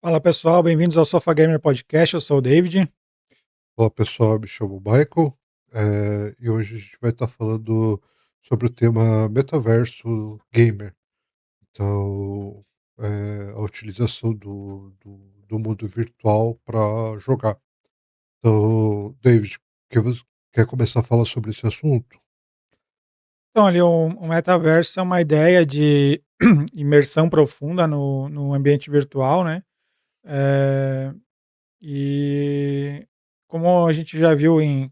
Fala pessoal, bem-vindos ao Sofá Gamer Podcast. Eu sou o David. Olá pessoal, me chamo Michael, e hoje a gente vai estar falando sobre o tema metaverso gamer. Então, a utilização do mundo virtual para jogar. Então, David, você quer começar a falar sobre esse assunto? Então, ali, o metaverso é uma ideia de imersão profunda no ambiente virtual, né? Eh, e como a gente já viu em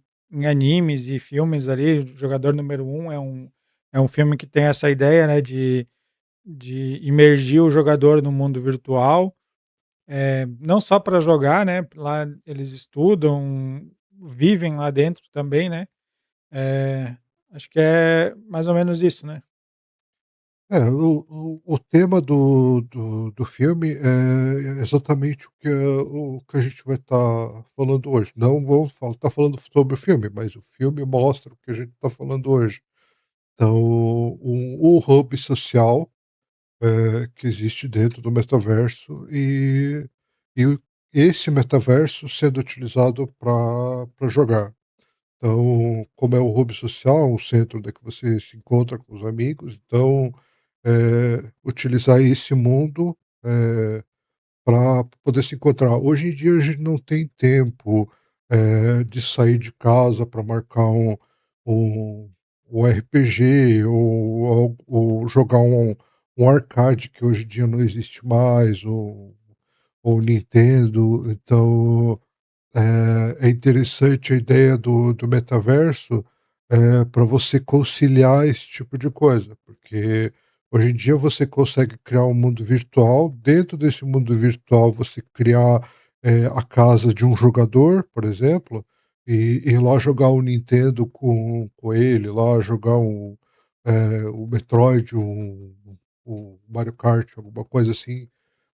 animes e filmes ali, o Jogador Número Um é um filme que tem essa ideia, né, de imergir o jogador no mundo virtual, não só para jogar, né? Lá eles estudam, vivem lá dentro também, né? Eh, Acho que é mais ou menos isso, né. O tema do filme é exatamente o que a gente vai estar falando hoje. Não vou estar falando sobre o filme, mas o filme mostra o que a gente está falando hoje. Então, o hub social, que existe dentro do metaverso e esse metaverso sendo utilizado para jogar. Então, como é o hub social, o centro onde é que você se encontra com os amigos, então, utilizar esse mundo, para poder se encontrar. Hoje em dia a gente não tem tempo, de sair de casa para marcar um um RPG ou jogar um arcade que hoje em dia não existe mais, ou Nintendo. Então, é interessante a ideia do metaverso, para você conciliar esse tipo de coisa, porque hoje em dia você consegue criar um mundo virtual, dentro desse mundo virtual você criar, a casa de um jogador, por exemplo, e ir lá jogar o Nintendo com ele, lá jogar o Metroid, o Mario Kart, alguma coisa assim.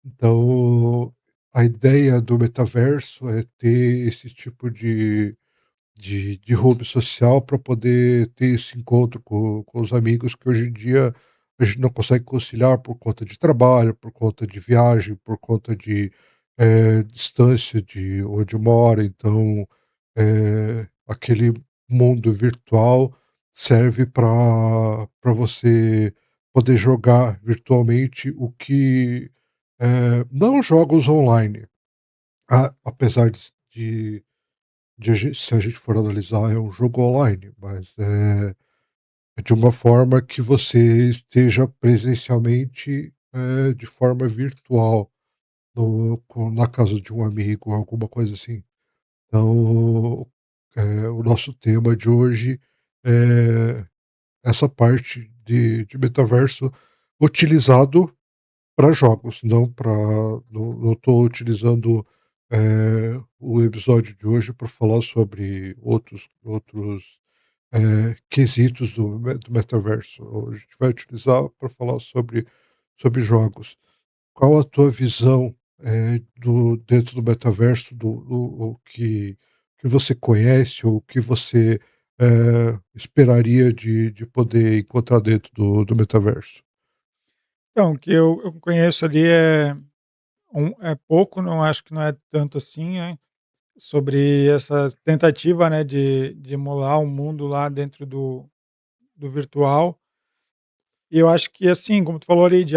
Então, a ideia do metaverso é ter esse tipo de hub social para poder ter esse encontro com os amigos que hoje em dia a gente não consegue conciliar por conta de trabalho, por conta de viagem, por conta de, distância de onde mora. Então, aquele mundo virtual serve para você poder jogar virtualmente o que não jogos online, apesar de se a gente for analisar, é um jogo online, mas é de uma forma que você esteja presencialmente, de forma virtual, na casa de um amigo, alguma coisa assim. Então, o nosso tema de hoje é essa parte de metaverso utilizado para jogos, não estou utilizando, o episódio de hoje para falar sobre outros, quesitos do metaverso. Hoje a gente vai utilizar para falar sobre jogos. Qual a tua visão, do dentro do metaverso, do o que você conhece ou o que você, esperaria de poder encontrar dentro do metaverso? Então, o que eu conheço ali é pouco, não acho que não é tanto assim, né, sobre essa tentativa, né, de emular o mundo lá dentro do virtual. E eu acho que, assim, como tu falou ali de,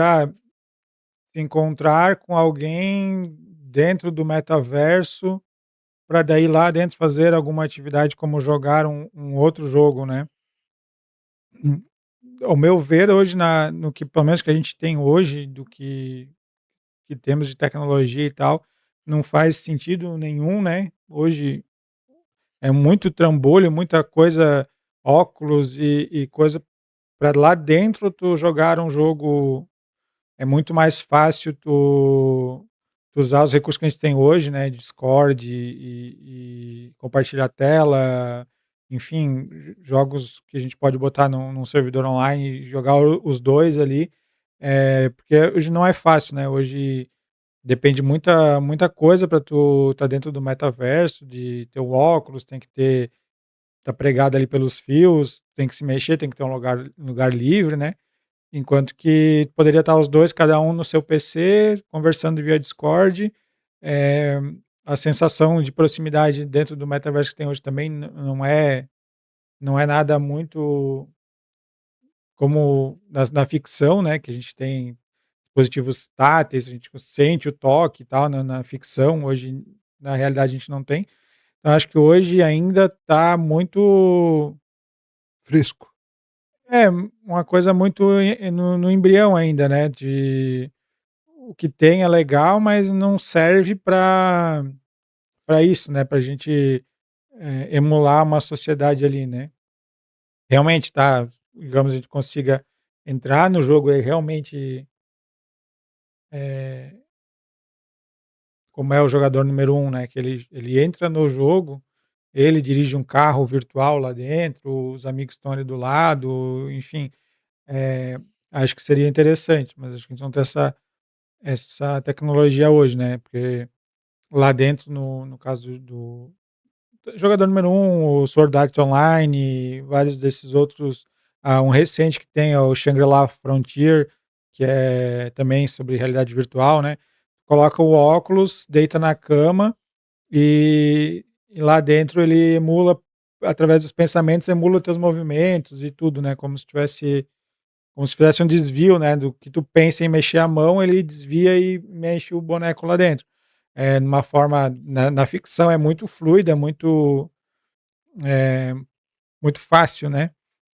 se encontrar com alguém dentro do metaverso, para daí lá dentro fazer alguma atividade como jogar um outro jogo, né. Hum, Ao meu ver hoje no que pelo menos que a gente tem hoje, do que temos de tecnologia e tal, não faz sentido nenhum, né. Hoje é muito trambolho, muita coisa, óculos e coisa para lá dentro tu jogar um jogo. É muito mais fácil tu usar os recursos que a gente tem hoje, né, Discord e compartilhar tela, enfim, jogos que a gente pode botar num servidor online e jogar os 2 ali, porque hoje não é fácil, né, hoje depende muita coisa para tu estar dentro do metaverso, de ter o óculos, tem que ter tá pregado ali pelos fios, tem que se mexer, tem que ter um lugar livre, né. Enquanto que poderia estar os 2 cada um no seu PC, conversando via Discord, eh, a sensação de proximidade dentro do metaverso que tem hoje também não é nada muito como na ficção, né, que a gente tem dispositivos táteis, a gente sente o toque e tal na ficção, hoje na realidade a gente não tem. Então acho que hoje ainda está muito Fresco. uma coisa muito no embrião ainda, né, de o que tem é legal, mas não serve para isso, né, para a gente, emular uma sociedade ali, né. Realmente tá, digamos, a gente consiga entrar no jogo e realmente, eh, como é o jogador número um, né, que ele entra no jogo, ele dirige um carro virtual lá dentro, os amigos estão ali do lado, enfim, eh, acho que seria interessante, mas acho que a gente não tem essa tecnologia hoje, né, porque lá dentro no caso do jogador número um, o Sword Art Online, vários desses outros, um recente que tem é o Shangri-La Frontier, que é também sobre realidade virtual, né, coloca o óculos, deita na cama e lá dentro ele emula, através dos pensamentos, emula teus movimentos e tudo, né, como se fizesse um desvio, né, do que tu pensa em mexer a mão, ele desvia e mexe o boneco lá dentro. Numa forma na ficção é muito fluida, eh, muito fácil, né.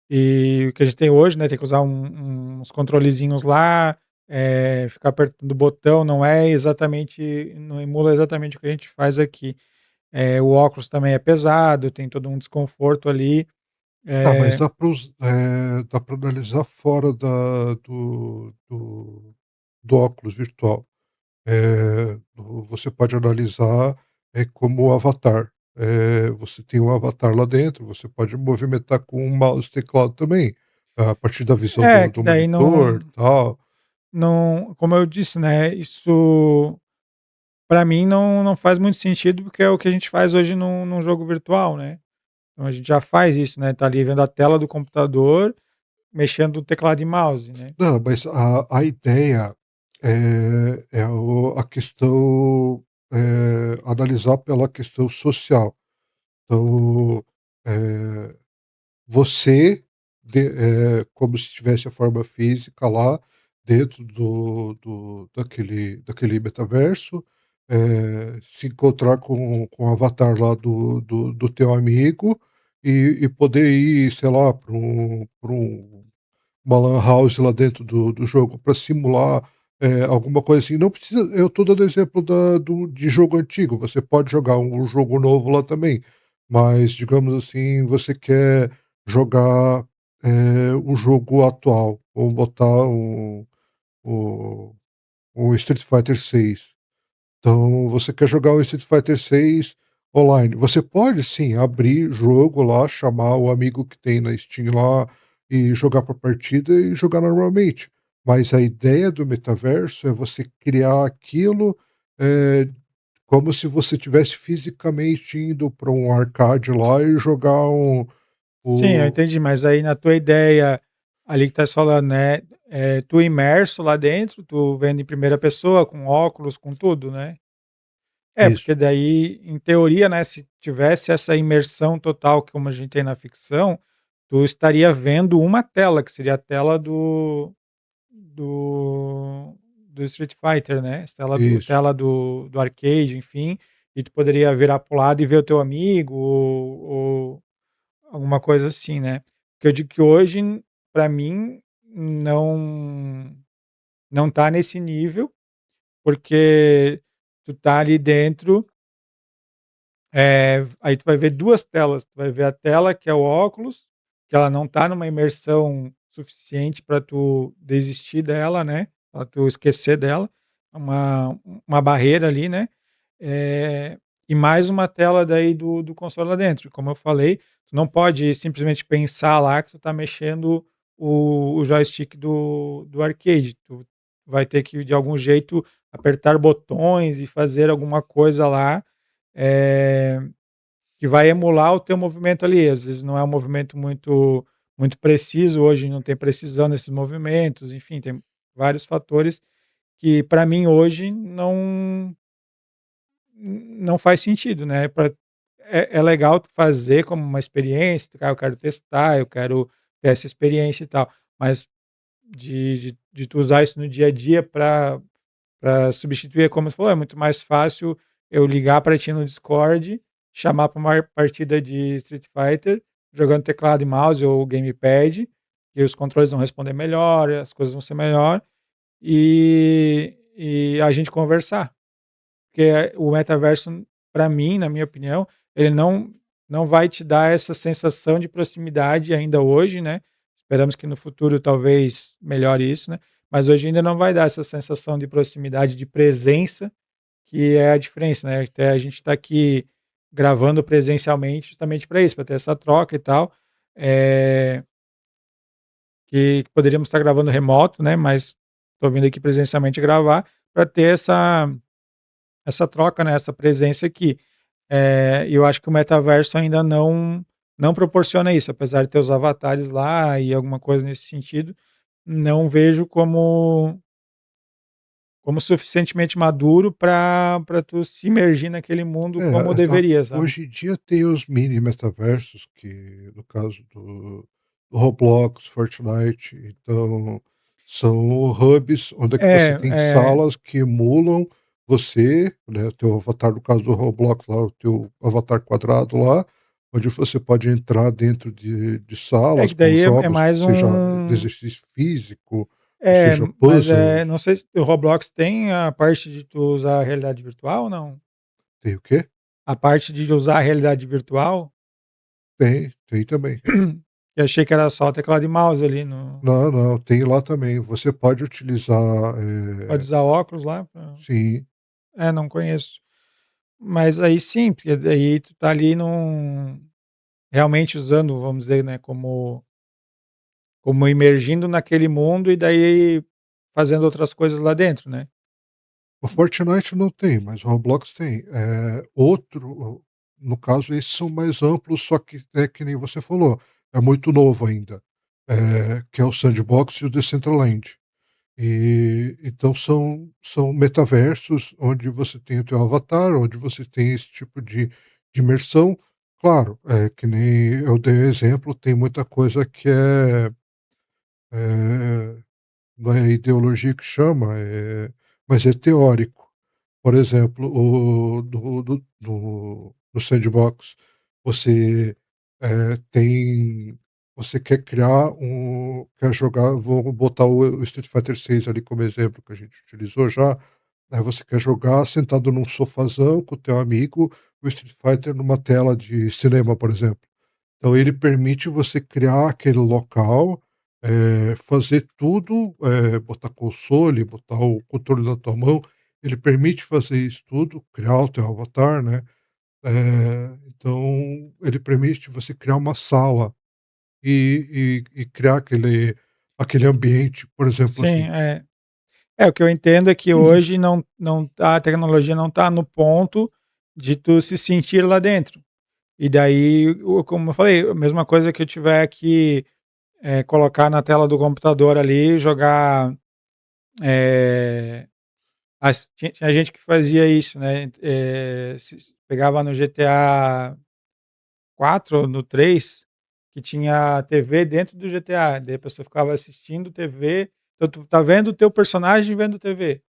E o que a gente tem hoje, né, tem que usar uns controlezinhos lá, ficar apertando o botão, não emula exatamente o que a gente faz aqui. O óculos também é pesado, tem todo um desconforto ali. Ah, mas Eh dá para analisar fora do óculos virtual. Você pode analisar, como avatar. Você tem um avatar lá dentro, você pode movimentar com o mouse e teclado também, a partir da visão que do daí monitor, tal. como eu disse, né, isso para mim não faz muito sentido, porque é o que a gente faz hoje num jogo virtual, né. Então a gente já faz isso, né, tá ali vendo a tela do computador, mexendo no teclado e mouse, né. Não, mas a ideia é a questão, analisar pela questão social. Então, eh você, como se tivesse a forma física lá dentro daquele metaverso, se encontrar com o avatar lá do teu amigo e poder ir, sei lá, para uma lan house lá dentro do jogo para simular, alguma coisa assim. Não precisa, eu estou dando exemplo de jogo antigo, você pode jogar um jogo novo lá também, mas digamos assim, você quer jogar, um jogo atual, vamos botar o o Street Fighter 6. Então, você quer jogar o Street Fighter 6 online. Você pode sim abrir jogo lá, chamar o amigo que tem na Steam lá e jogar por partida e jogar normalmente. Mas a ideia do metaverso é você criar aquilo, eh, como se você tivesse fisicamente indo para um arcade lá e jogar Sim, eu o entendi, mas aí na tua ideia, ali que tá se falando, né, tu imerso lá dentro, tu vendo em primeira pessoa, com óculos, com tudo, né? isso, Porque daí, em teoria, né, se tivesse essa imersão total como a gente tem na ficção, tu estaria vendo uma tela, que seria a tela do do Street Fighter, né, isso, tela do arcade, enfim, e tu poderia virar para o lado e ver o teu amigo ou alguma coisa assim, né. Porque eu digo que hoje, para mim, não tá nesse nível, porque tu tá ali dentro. Aí tu vai ver 2 telas, tu vai ver a tela que é o óculos, que ela não tá numa imersão suficiente para tu desistir dela, né, pra tu esquecer dela, uma uma barreira ali, né, eh, e mais uma tela daí do console lá dentro. Como eu falei, tu não pode simplesmente pensar lá que tu tá mexendo o joystick do arcade, tu vai ter que de algum jeito apertar botões e fazer alguma coisa lá, eh, que vai emular o teu movimento ali, às vezes não é um movimento muito preciso, hoje não tem precisão nesses movimentos, enfim, tem vários fatores que para mim hoje não faz sentido, né, é legal tu fazer como uma experiência, tu: "Ah, eu quero testar, eu quero ter essa experiência e tal", mas de tu usar isso no dia a dia para substituir, é como você falou, é muito mais fácil eu ligar para ti no Discord, chamar para uma partida de Street Fighter, jogando teclado e mouse ou gamepad, e os controles vão responder melhor, as coisas vão ser melhor, e a gente conversar. Porque o metaverso, para mim, na minha opinião, ele não vai te dar essa sensação de proximidade ainda hoje, né, esperamos que no futuro talvez melhore isso, né, mas hoje ainda não vai dar essa sensação de proximidade, de presença, que é a diferença, né, até a gente está aqui gravando presencialmente justamente para isso, para ter essa troca e tal, eh, que poderíamos estar gravando remoto, né, mas estou vindo aqui presencialmente gravar, para ter essa troca, né, essa presença aqui. E eu acho que o metaverso ainda não proporciona isso, apesar de ter os avatares lá e alguma coisa nesse sentido, não vejo como suficientemente maduro para tu se imergir naquele mundo como deveria, sabe. hoje em dia tem os mini metaversos que, no caso do Roblox, Fortnite, então são hubs onde é que você É, tem é, salas que emulam você, né, o teu avatar, no caso do Roblox lá, o teu avatar quadrado lá, onde você pode entrar dentro de é salas que com daí é jogos, mais seja um exercício físico, ou é, seja mas, puzzles. não sei se o Roblox tem a parte de tu usar a realidade virtual ou não? Tem o quê? A parte de usar a realidade virtual? Tem também. Eu achei que era só teclado e mouse ali no Não, não, tem lá também. Você pode utilizar, pode usar óculos lá pra sim. não conheço. Mas aí sim, porque daí tu tá ali realmente usando, vamos dizer, né, como imergindo naquele mundo e daí fazendo outras coisas lá dentro, né. O Fortnite não tem, mas o Roblox tem. Outro, no caso, esses são mais amplos, só que é que nem você falou, é muito novo ainda, que é o Sandbox e o Decentraland. E então são metaversos onde você tem o teu avatar, onde você tem esse tipo de imersão. Claro, que nem eu dei o exemplo, tem muita coisa que é não é ideologia que chama, mas é teórico. Por exemplo, o do Sandbox, você, tem você quer criar quer jogar, vou botar o Street Fighter 6 ali como exemplo que a gente utilizou já, aí você quer jogar sentado num sofazão com o teu amigo, o Street Fighter numa tela de cinema, por exemplo. Então ele permite você criar aquele local, fazer tudo, botar console, botar o controle na tua mão, ele permite fazer isso tudo, criar o teu avatar, né, então ele permite você criar uma sala e criar aquele ambiente, por exemplo, Sim, assim. o que eu entendo é que hoje a tecnologia não tá no ponto de tu se sentir lá dentro. E daí, como eu falei, a mesma coisa que eu tiver que, colocar na tela do computador ali, jogar, eh tinha gente que fazia isso, né, se pegava no GTA 4 ou no 3, que tinha TV dentro do GTA, daí a pessoa ficava assistindo TV, então tu tá vendo o teu personagem vendo TV.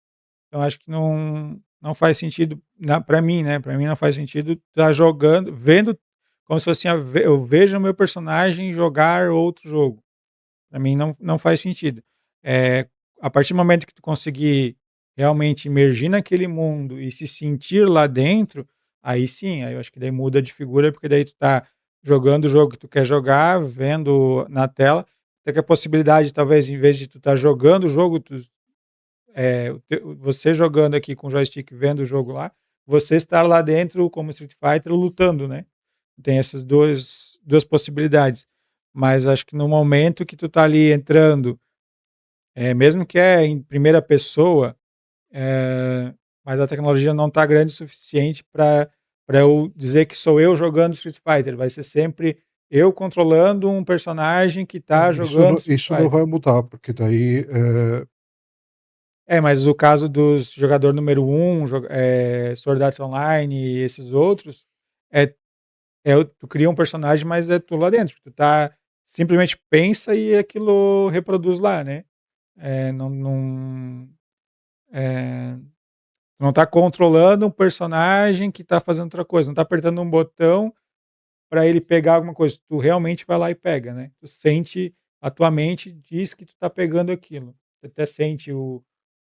Então acho que não faz sentido pra mim, né, pra mim não faz sentido estar jogando vendo como se fosse eu vejo o meu personagem jogar outro jogo. Para mim não faz sentido. A partir do momento que tu conseguir realmente imergir naquele mundo e se sentir lá dentro, aí sim, aí eu acho que daí muda de figura, porque daí tu tá jogando o jogo que tu quer jogar, vendo na tela, até que a possibilidade talvez em vez de tu estar jogando o jogo, você jogando aqui com o joystick vendo o jogo lá, você estar lá dentro como Street Fighter lutando, né. Tem essas 2 possibilidades. Mas acho que no momento que tu tá ali entrando, mesmo que em primeira pessoa, mas a tecnologia não tá grande o suficiente para eu dizer que sou eu jogando Street Fighter, vai ser sempre eu controlando um personagem que tá jogando Street Isso não Fighter. vai mudar, porque daí, É, mas o caso dos jogador número um, Sword Art Online e esses outros, é tu cria um personagem, mas é tu lá dentro, tu simplesmente pensa e aquilo reproduz lá, né. Não, eh, não tá controlando um personagem que tá fazendo outra coisa, não tá apertando um botão para ele pegar alguma coisa, tu realmente vai lá e pega, né. Tu sente, a tua mente diz que tu tá pegando aquilo. Tu até sente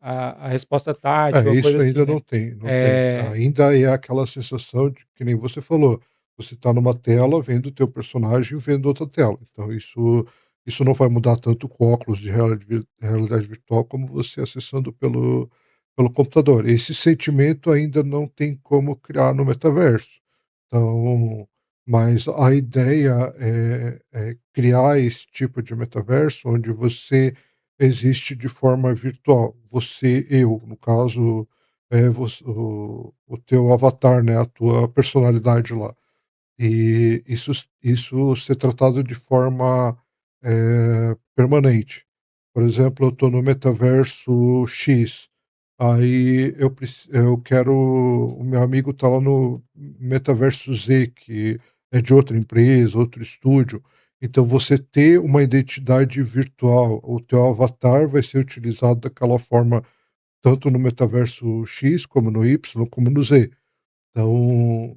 a resposta tátil, É, ou coisa isso assim, ainda né. não tem. Eh Ainda é aquela sensação de que nem você falou, você está numa tela vendo o teu personagem vendo outra tela. Então isso não vai mudar tanto com óculos de realidade virtual como você acessando pelo computador. Esse sentimento ainda não tem como criar no metaverso. Então, mas a ideia é criar esse tipo de metaverso onde você existe de forma virtual. Você, eu, no caso, o teu avatar, né, a tua personalidade lá. E isso ser tratado de forma, permanente. Por exemplo, eu estou no metaverso X, aí eu quero o meu amigo está lá no metaverso Z, que é de outra empresa, outro estúdio. Então você ter uma identidade virtual, o teu avatar vai ser utilizado daquela forma, tanto no metaverso X, como no Y, como no Z. Então,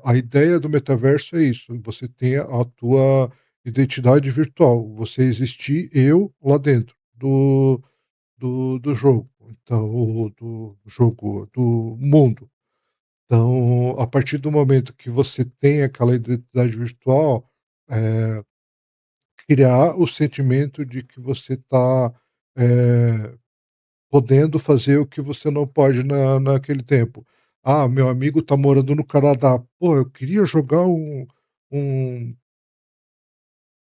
a ideia do metaverso é isso, você tem a tua identidade virtual, você existir eu lá dentro do jogo, então do jogo, do mundo. Então, a partir do momento que você tem aquela identidade virtual, eh, criar o sentimento de que você está, podendo fazer o que você não pode naquele tempo. "Ah, meu amigo está morando no Canadá. Pô, eu queria jogar um"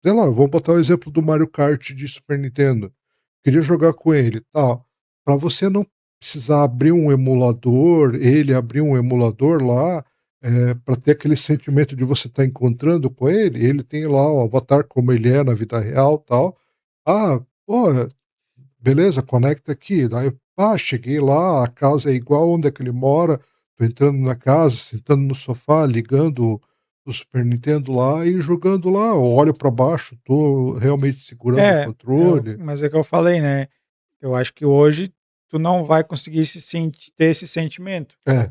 sei lá, vamos botar o exemplo do Mario Kart de Super Nintendo. Queria jogar com ele, tal. Para você não precisar abrir um emulador, ele abrir um emulador lá, pra ter aquele sentimento de você estar encontrando com ele tem lá o avatar como ele é na vida real, tal. "Ah, pô, beleza, conecta aqui", daí, cheguei lá, a casa é igual onde é que ele mora, tô entrando na casa, sentando no sofá, ligando o Super Nintendo lá e jogando lá, eu olho pra baixo, tô realmente segurando o controle. mas é o que eu falei, né, eu acho que hoje tu não vai conseguir ter esse sentimento. É,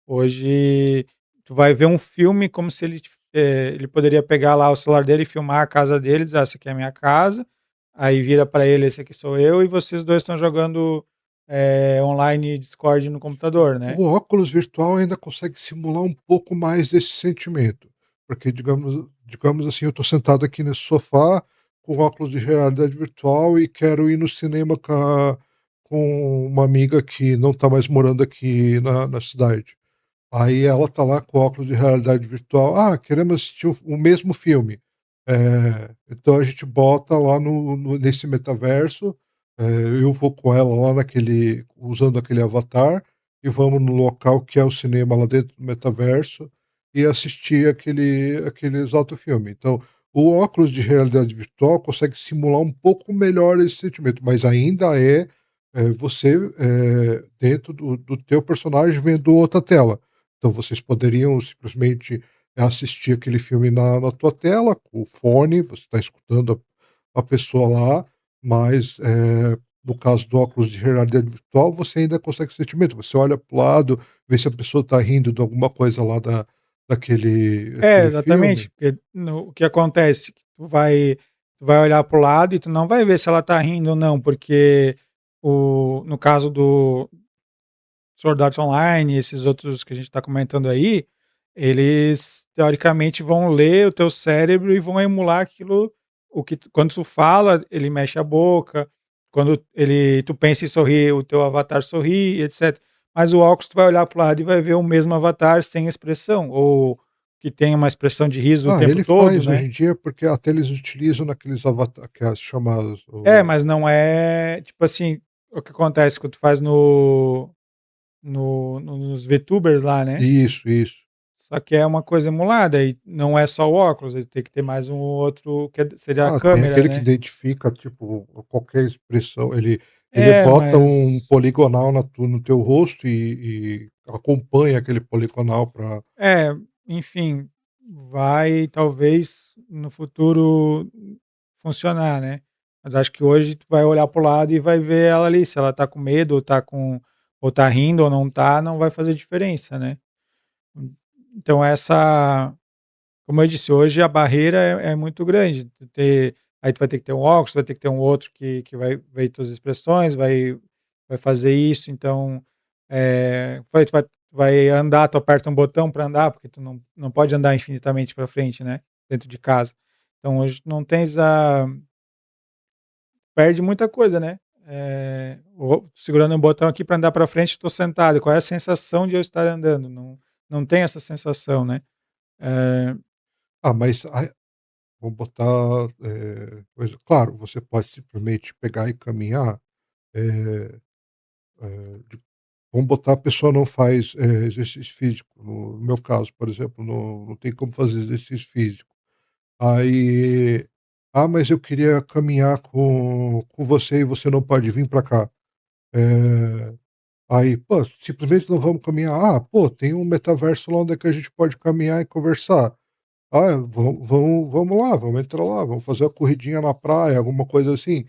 Hoje tu vai ver um filme como se ele poderia pegar lá o celular dele e filmar a casa dele, dizer: "Ah, essa aqui é a minha casa", aí vira para ele: "Esse aqui sou eu", e vocês 2 estão jogando, online Discord no computador, né. o óculos virtual ainda consegue simular um pouco mais desse sentimento, porque digamos assim, eu tô sentado aqui nesse sofá, com óculos de realidade virtual e quero ir no cinema com uma amiga que não tá mais morando aqui na cidade. Aí ela tá lá com óculos de realidade virtual: "Ah, queremos assistir o mesmo filme". Então a gente bota lá nesse metaverso, eu vou com ela lá naquele usando aquele avatar, e vamos no local que é o cinema lá dentro do metaverso, e assistir aquele exato filme. Então, o óculos de realidade virtual consegue simular um pouco melhor esse sentimento, mas ainda você, dentro do teu personagem vendo outra tela. Então vocês poderiam simplesmente assistir aquele filme na tua tela, com o fone, você está escutando a pessoa lá, mas, no caso do óculos de realidade virtual, você ainda consegue sentimento, você olha para o lado, vê se a pessoa está rindo de alguma coisa lá É, daquele exatamente, filme. porque o que acontece, que tu vai olhar para o lado e tu não vai ver se ela tá rindo ou não, porque no caso do Sword Art Online, esses outros que a gente está comentando aí, eles teoricamente vão ler o teu cérebro e vão emular aquilo, quando tu fala, ele mexe a boca, quando tu pensa em sorrir, o teu avatar sorri, etc. Mas o óculos tu vai olhar para o lado e vai ver o mesmo avatar sem expressão, ou que tem uma expressão de riso o tempo Ele todo, faz hoje né. em dia, porque até eles utilizam naqueles aquelas chamadas É, o mas não é tipo assim, o que acontece quando tu faz nos VTubers lá, né. isso. Só que é uma coisa emulada e não é só o óculos, ele tem que ter mais um outro seria a Tem câmera, aquele que né. identifica, tipo, qualquer expressão, ele Ele É, bota um mas poligonal no teu rosto e acompanha aquele poligonal para é, enfim, vai talvez no futuro funcionar, né. Mas acho que hoje tu vai olhar para o lado e vai ver ela ali, se ela tá com medo ou tá rindo ou não tá, não vai fazer diferença, né. Então essa como eu disse, hoje a barreira é muito grande, tu ter aí tu vai ter que ter um óculos, vai ter que ter um outro que vai ver tuas expressões, vai fazer isso, então, tu vai andar, tu aperta um botão para andar, porque tu não pode andar infinitamente para frente, né, dentro de casa. Então hoje tu não tens a perde muita coisa, né, segurando um botão aqui para andar para frente, estou sentado, qual é a sensação de eu estar andando? Não tem essa sensação, né. Eh mas vamos botar, coisa claro, você pode simplesmente pegar e caminhar, eh de vamos botar a pessoa não faz, exercício físico, no meu caso, por exemplo, não tem como fazer exercício físico. Aí: "Ah, mas eu queria caminhar com você e você não pode vir para cá". Eh, Aí: "Pô, simplesmente não vamos caminhar". "Ah, pô, tem um metaverso lá onde é que a gente pode caminhar e conversar". "Ah, vamos lá, vamos entrar lá, vamos fazer uma corridinha na praia", alguma coisa assim.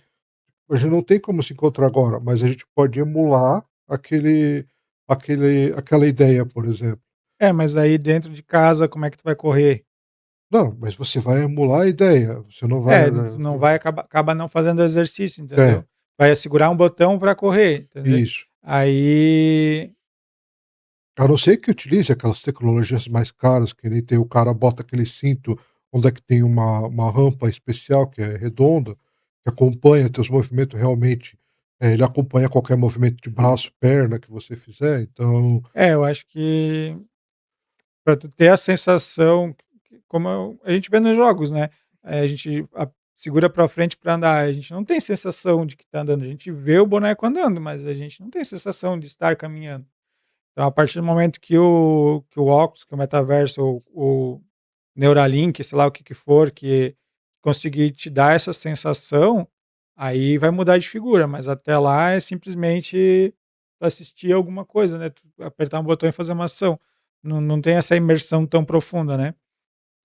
A gente não tem como se encontrar agora, mas a gente pode emular aquela ideia, por exemplo. É, mas aí dentro de casa, como é que tu vai correr? Não, mas você vai emular a ideia, você não vai, É, tu não vai acaba não fazendo exercício, é, entendeu? Vai segurar um botão para correr, entendeu? isso. Aí A não ser que utilize aquelas tecnologias mais caras, que nem tem o cara bota aquele cinto onde é que tem uma rampa especial que é redonda, que acompanha teus movimentos realmente, ele acompanha qualquer movimento de braço, perna que você fizer, então eu acho que para tu ter a sensação, como a gente vê nos jogos, né, a gente segura para frente para andar, a gente não tem sensação de que tá andando, a gente vê o boneco andando, mas a gente não tem sensação de estar caminhando. Então a partir do momento que o óculos, que o metaverso, o Neuralink, sei lá o que que for, que conseguir te dar essa sensação, aí vai mudar de figura, mas até lá é simplesmente tu assistir alguma coisa, né, tu apertar um botão e fazer uma ação. Não tem essa imersão tão profunda, né.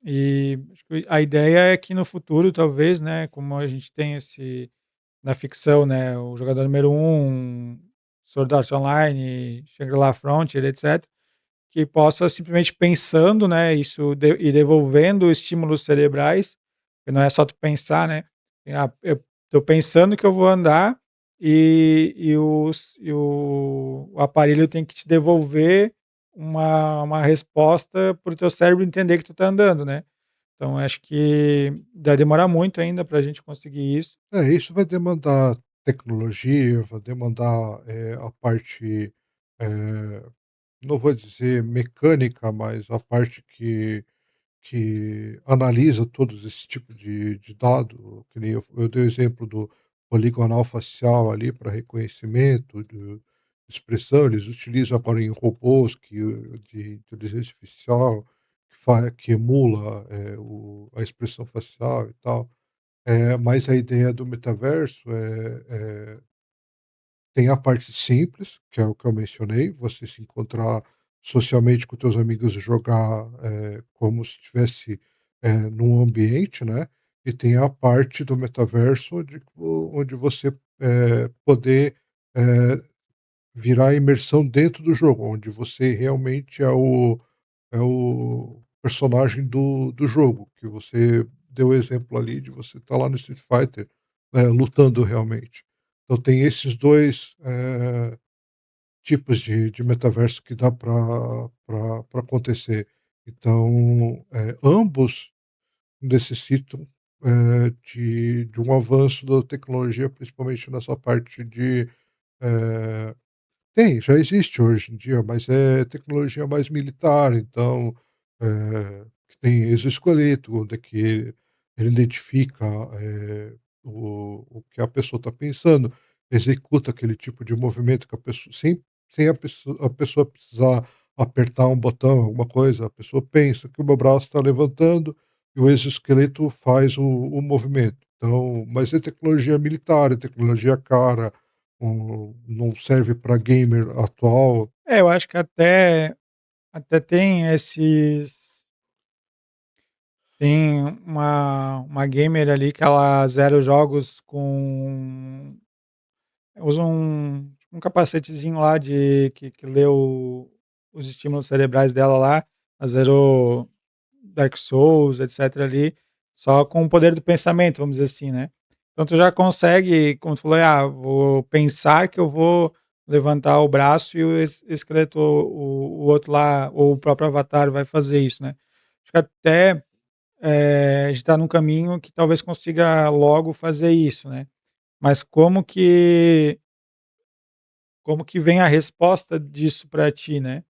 E acho que a ideia é que no futuro talvez, né, como a gente tem esse na ficção, né, o jogador número um, Sword Art Online, Shangri-La Frontier, etc. Que possa simplesmente pensando, né, isso ir devolvendo estímulos cerebrais, que não é só tu pensar, né, eu tô pensando que eu vou andar, e o aparelho tem que te devolver uma resposta para o teu cérebro entender que tu tá andando, né. Então acho que vai demorar muito ainda para a gente conseguir isso. isso vai demandar tecnologia, vai demandar, a parte, eh, não vou dizer mecânica, mas a parte que analisa todos esse tipo de dado, que nem eu dei o exemplo do poligonal facial ali para reconhecimento de expressão, eles utilizam agora em robôs de inteligência artificial que emula, a expressão facial e tal. Mas a ideia do metaverso tem a parte simples, que é o que eu mencionei, você se encontrar socialmente com teus amigos e jogar, como se estivesse, num ambiente, né, e tem a parte do metaverso onde você, poder, eh, virar a imersão dentro do jogo, onde você realmente é o personagem do jogo, que você deu o exemplo ali de você estar lá no Street Fighter, lutando realmente. Então tem esses 2 tipos de metaverso que dá para acontecer. Então, ambos necessitam, de um avanço da tecnologia, principalmente nessa parte de, eh já existe hoje em dia, mas é tecnologia mais militar, então, que tem exoesqueleto, onde é que ele identifica, o que a pessoa está pensando, executa aquele tipo de movimento que a pessoa sem a pessoa precisar apertar um botão, alguma coisa, a pessoa pensa que o meu braço está levantando e o exoesqueleto faz o movimento. Então, mas é tecnologia militar, é tecnologia cara, não serve para gamer atual. É, eu acho que até tem uma gamer ali que ela zera os jogos com usa um capacetezinho lá de que lê os estímulos cerebrais dela lá, ela zerou Dark Souls, etc. ali, só com o poder do pensamento, vamos dizer assim, né. Então tu já consegue, como tu falou: "Ah, vou pensar que eu vou levantar o braço e o esqueleto, o outro lá, ou o próprio avatar vai fazer isso", né. Acho que até, a gente tá num caminho que talvez consiga logo fazer isso, né. Mas como que vem a resposta disso para ti, né?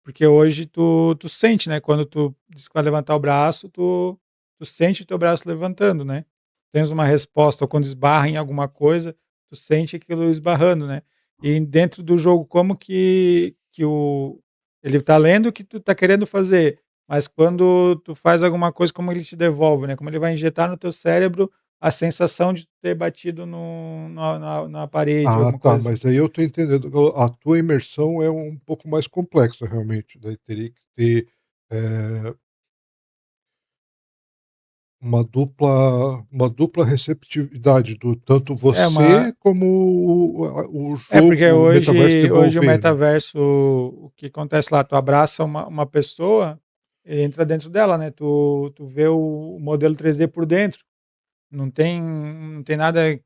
Porque hoje tu sente, né, quando tu diz que vai levantar o braço, tu sente o teu braço levantando, né? Tens uma resposta, ou quando esbarra em alguma coisa, tu sente aquilo esbarrando, né? E dentro do jogo, como que ele tá lendo o que tu tá querendo fazer, mas quando tu faz alguma coisa, como ele te devolve, né? Como ele vai injetar no teu cérebro a sensação de ter batido no na parede, Ah, alguma tá, coisa assim. mas aí eu tô entendendo. A tua imersão é um pouco mais complexa realmente, daí teria que ter, eh, uma dupla receptividade do tanto É uma você como o Porque jogo, o metaverso hoje o devolver, né. metaverso, o que acontece lá, tu abraça uma pessoa, ele entra dentro dela, né, tu vê o modelo 3D por dentro, não tem nada.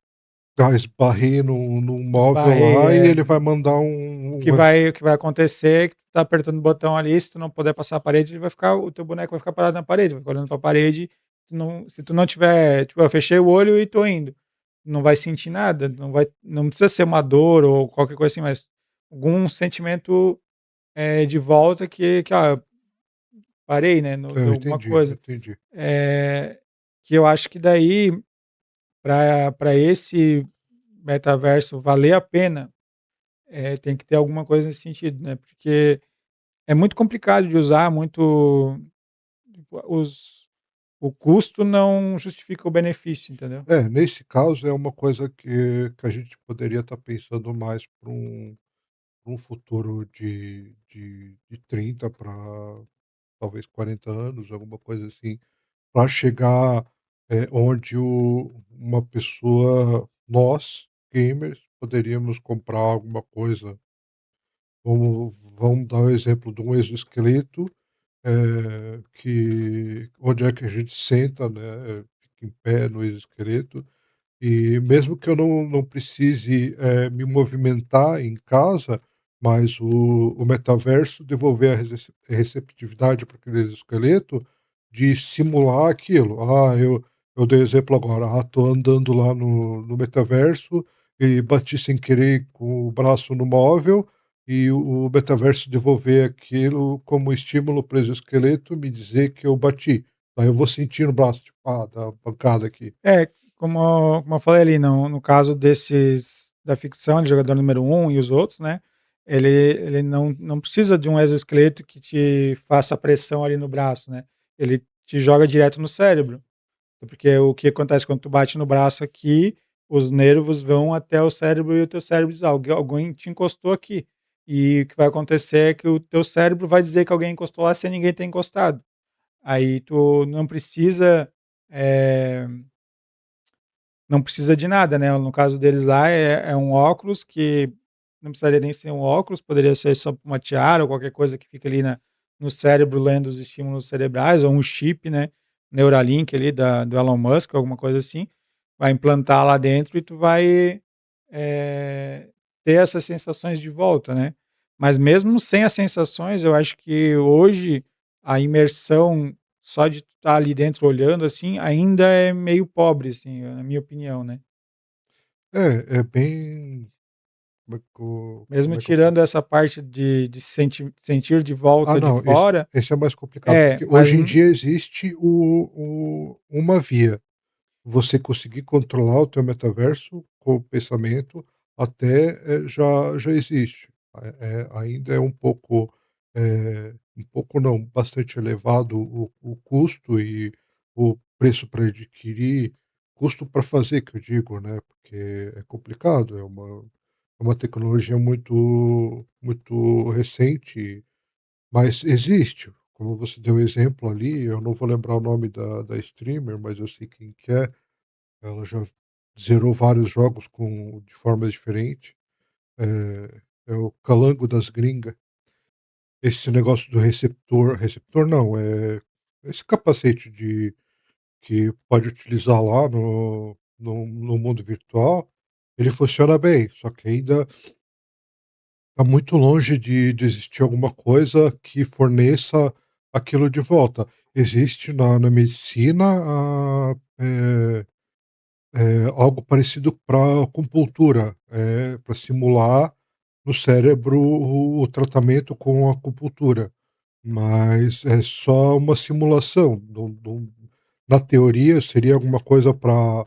Ah, esbarrei num móvel Esbarrei, lá e é. ele vai mandar O um que vai o que vai acontecer é que tu tá apertando o botão ali, se tu não puder passar a parede, ele vai ficar o teu boneco vai ficar parado na parede, vai ficar olhando pra parede, se tu não tiver tipo, eu fechei o olho e tô indo, não vai sentir nada, não precisa ser uma dor ou qualquer coisa assim, mas algum sentimento, de volta parei, né, É, eu deu alguma entendi, eu coisa. entendi. Eh, que eu acho que daí, para esse metaverso valer a pena, tem que ter alguma coisa nesse sentido, né, porque é muito complicado de usar, muito os o custo não justifica o benefício, entendeu? É, nesse caso é uma coisa que a gente poderia estar pensando mais para um futuro de 30 para talvez 40 anos, alguma coisa assim, para chegar, onde uma pessoa, nós, gamers, poderíamos comprar alguma coisa. Vamos dar o exemplo de um exoesqueleto, que onde é que a gente senta, né, fica em pé no exoesqueleto, e mesmo que eu não precise, me movimentar em casa, mas o metaverso devolver a receptividade para aquele exoesqueleto de simular aquilo. Ah, eu dei exemplo agora, estou andando lá no metaverso e bati sem querer com o braço no móvel, e o metaverso devolver aquilo como estímulo para o exoesqueleto, me dizer que eu bati. Aí eu vou sentir no braço, tipo: "Ah, dá pancada aqui". É, como eu falei ali, no caso desses da ficção de Jogador Número Um e os outros, né, ele não precisa de um exoesqueleto que te faça pressão ali no braço, né, ele te joga direto no cérebro, porque o que acontece quando tu bate no braço aqui, os nervos vão até o cérebro e o teu cérebro diz: Alguém te encostou aqui", e o que vai acontecer é que o teu cérebro vai dizer que alguém encostou lá sem ninguém ter encostado. Aí tu eh não precisa de nada, né, no caso deles lá é um óculos que não precisaria nem ser um óculos, poderia ser só uma tiara ou qualquer coisa que fica ali no cérebro lendo os estímulos cerebrais, ou um chip, né, Neuralink ali do Elon Musk, alguma coisa assim, vai implantar lá dentro e tu vai, eh, ter essas sensações de volta, né. Mas mesmo sem as sensações, eu acho que hoje a imersão só de tu estar ali dentro olhando, assim, ainda é meio pobre, assim, na minha opinião, né. É bem, Mesmo como é que eu posso. tirando essa parte de sentir de volta de Não, esse fora, esse é mais complicado, porque mas hoje em dia existe uma via, você conseguir controlar o teu metaverso com o pensamento, até, já existe. Ainda é um pouco não, bastante elevado o custo e o preço para adquirir, custo para fazer que eu digo, né, porque é complicado, é uma tecnologia muito recente, mas existe. Como você deu exemplo ali, eu não vou lembrar o nome da streamer, mas eu sei quem que é. Ela já zerou vários jogos de formas diferentes. É o Calango das Gringas. Esse negócio do receptor não, esse capacete que pode utilizar lá no mundo virtual, ele funciona bem, só que ainda está muito longe de existir alguma coisa que forneça aquilo de volta. Existe na medicina, algo parecido pra acupuntura, pra simular no cérebro o tratamento com acupuntura, mas é só uma simulação, na teoria seria alguma coisa para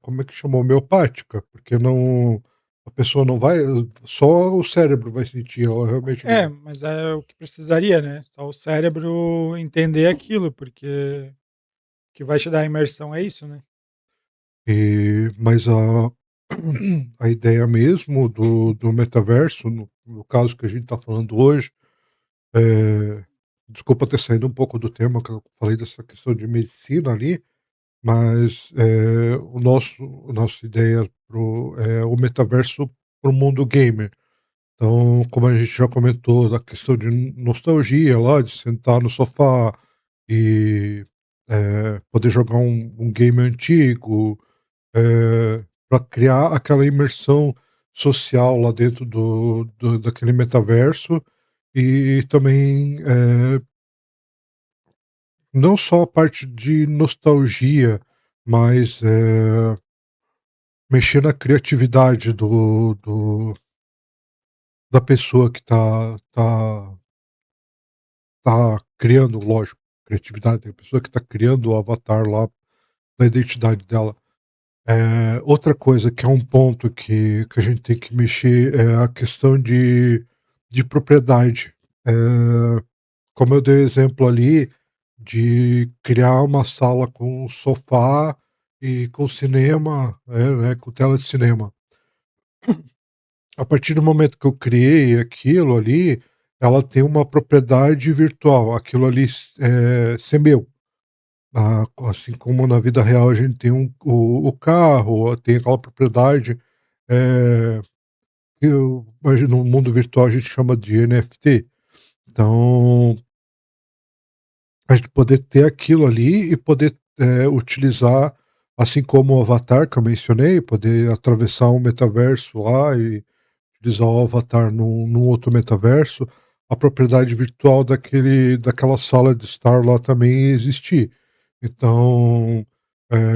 como é que chama? Homeopática, porque não a pessoa não vai só o cérebro vai sentir, ela realmente É, não. mas é o que precisaria, né, só o cérebro entender aquilo, porque o que vai te dar a imersão é isso, né. Mas a ideia mesmo do metaverso, no caso que a gente está falando hoje, eh, desculpa ter saído um pouco do tema que eu falei dessa questão de medicina ali, mas, o nossa ideia é o metaverso para o mundo gamer. Então, como a gente já comentou da questão de nostalgia lá, de sentar no sofá e, poder jogar um game antigo, para criar aquela imersão social lá dentro daquele metaverso e também, não só a parte de nostalgia, mas, mexer na criatividade da pessoa que tá criando, lógico, criatividade da pessoa que tá criando o avatar lá da identidade dela. Outra coisa que é um ponto que a gente tem que mexer é a questão de propriedade. Como eu dei o exemplo ali, de criar uma sala com sofá e com cinema, né, com tela de cinema. A partir do momento que eu criei aquilo ali, ela tem uma propriedade virtual, aquilo ali ser meu. Assim como na vida real a gente tem o carro, tem aquela propriedade, eh, que eu imagino no mundo virtual a gente chama de NFT. Então, a gente poder ter aquilo ali e poder, utilizar, assim como o avatar que eu mencionei, poder atravessar um metaverso lá e utilizar o avatar num outro metaverso, a propriedade virtual daquela sala de estar lá também existir. Então,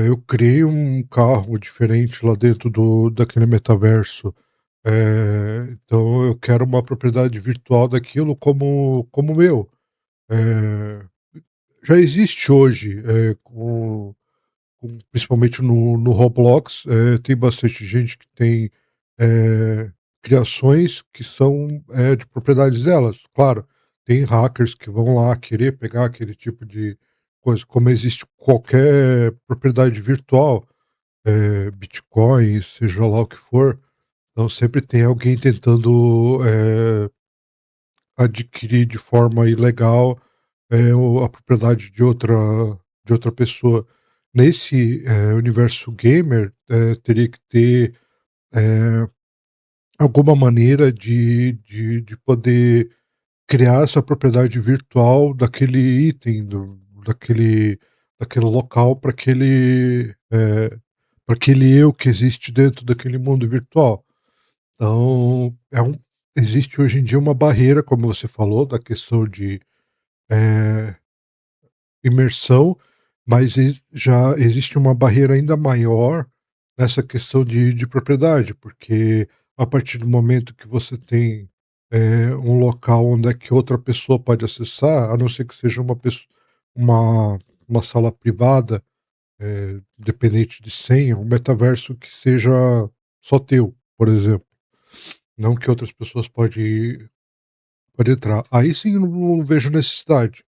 eu criei um carro diferente lá dentro daquele metaverso, então eu quero uma propriedade virtual daquilo como meu. Eh, Já existe hoje, principalmente no Roblox, tem bastante gente que tem, eh, criações que são, de propriedades delas. Claro, tem hackers que vão lá querer pegar aquele tipo de coisa, como existe qualquer propriedade virtual, Bitcoin, seja lá o que for, então sempre tem alguém tentando, adquirir de forma ilegal, a propriedade de outra pessoa. Nesse, universo gamer, teria que ter, eh, alguma maneira de poder criar essa propriedade virtual daquele item, daquele local para aquele eu que existe dentro daquele mundo virtual. Então, existe hoje em dia uma barreira, como você falou, da questão de, eh imersão, mas já existe uma barreira ainda maior nessa questão de propriedade, porque a partir do momento que você tem, um local onde é que outra pessoa pode acessar, a não ser que seja uma uma sala privada, dependente de senha, um metaverso que seja só teu, por exemplo, não que outras pessoas pode entrar. Aí sim eu não vejo necessidade.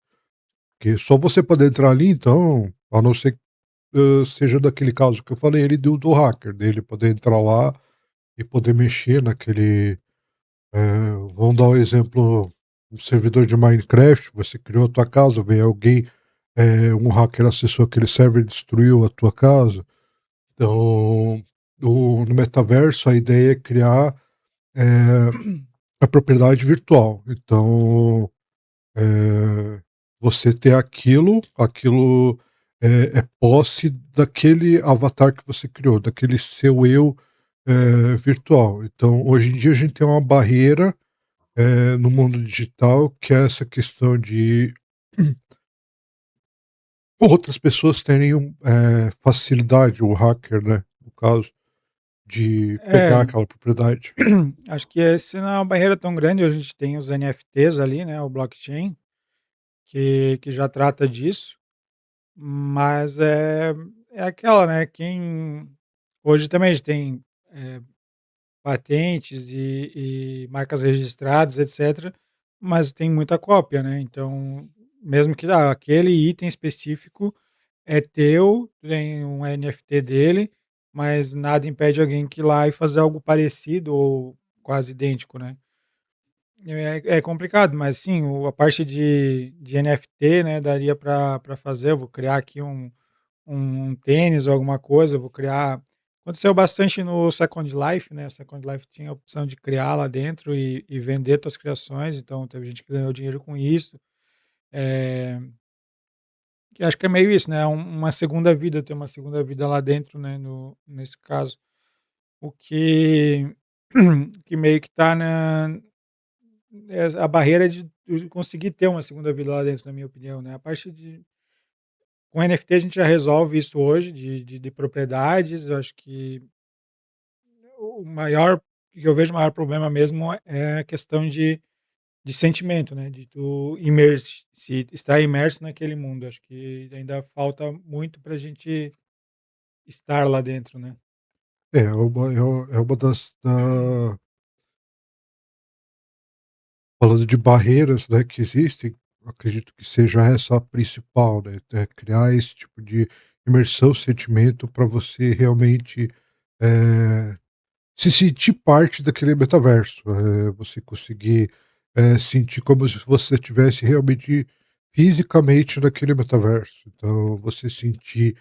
Porque só você poder entrar ali então, a não ser seja daquele caso que eu falei, ele do hacker, dele poder entrar lá e poder mexer naquele, vamos dar um exemplo, um servidor de Minecraft, você criou a tua casa, veio alguém, um hacker acessou aquele server e destruiu a tua casa. Então, no metaverso, a ideia é criar, eh, a propriedade virtual. Então, você ter aquilo é posse daquele avatar que você criou, daquele seu eu, virtual. Então, hoje em dia, a gente tem uma barreira, no mundo digital, que é essa questão de outras pessoas terem facilidade, o hacker, né, no caso, de É, pegar aquela propriedade. acho que esse não é uma barreira tão grande, a gente tem os NFTs ali, né, o blockchain, que já trata disso, mas é aquela, né, quem hoje também a gente tem, eh, patentes e marcas registradas, etcétera, mas tem muita cópia, né, então, mesmo que, aquele item específico é teu, tem um NFT dele, mas nada impede alguém que ir lá e fazer algo parecido ou quase idêntico, né. É complicado, mas sim, a parte de NFT, né, daria para fazer. Eu vou criar aqui um tênis ou alguma coisa, eu vou criar. Aconteceu bastante no Second Life, né, o Second Life tinha a opção de criar lá dentro e vender tuas criações, então teve gente que ganhou dinheiro com isso. Eh, que acho que é meio isso, né, uma segunda vida, ter uma segunda vida lá dentro, né, nesse caso. O que que meio que tá a barreira de conseguir ter uma segunda vida lá dentro, na minha opinião, né. A parte de com NFT a gente já resolve isso hoje de propriedades, eu acho que o maior que eu vejo o maior problema mesmo é a questão de sentimento, né, de tu se estar imerso naquele mundo, acho que ainda falta muito pra gente estar lá dentro, né. É uma falando de barreiras, né, que existem, acredito que seja essa a principal, né, criar esse tipo de imersão, sentimento para você realmente, eh se sentir parte daquele metaverso, você conseguir, sentir como se você estivesse realmente fisicamente naquele metaverso. Então você sentir,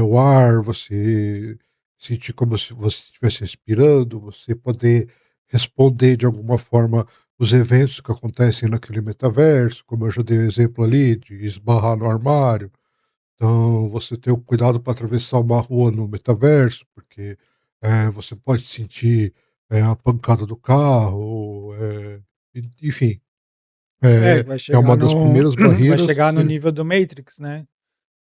o ar, você sentir como se você estivesse respirando, você poder responder de alguma forma os eventos que acontecem naquele metaverso, como eu já dei o exemplo ali de esbarrar no armário. Então, você ter o cuidado para atravessar uma rua no metaverso, porque, você pode sentir, a pancada do carro, enfim, É, é uma das primeiras vai barreiras chegar no que nível do Matrix, né.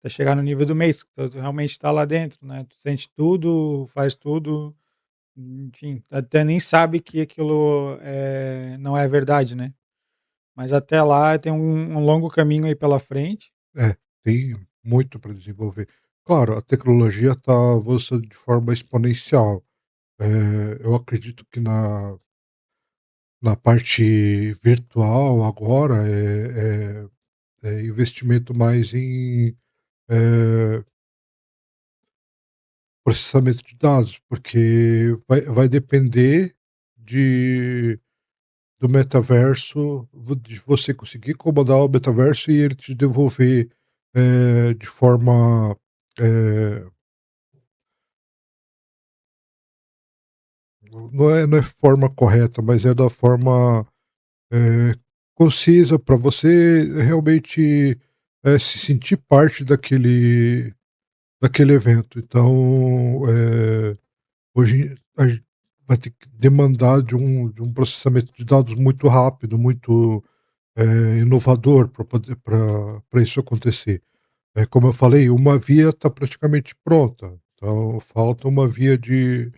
Vai chegar no nível do Matrix, tu realmente tá lá dentro, né, tu sente tudo, faz tudo, enfim, até nem sabe que aquilo, não é verdade, né. Mas até lá tem um longo caminho aí pela frente. tem muito para desenvolver. Claro, a tecnologia está avançando de forma exponencial. Eu acredito que na parte virtual agora é investimento mais em, eh processamento de dados, porque vai depender de do metaverso, de você conseguir comandar o metaverso e ele te devolver, de forma, eh, não é forma correta, mas é da forma, eh, concisa para você realmente, se sentir parte daquele evento. Então, hoje a gen vai ter que demandar de um processamento de dados muito rápido, muito, inovador para poder pra isso acontecer. Como eu falei, uma via está praticamente pronta, então falta uma via de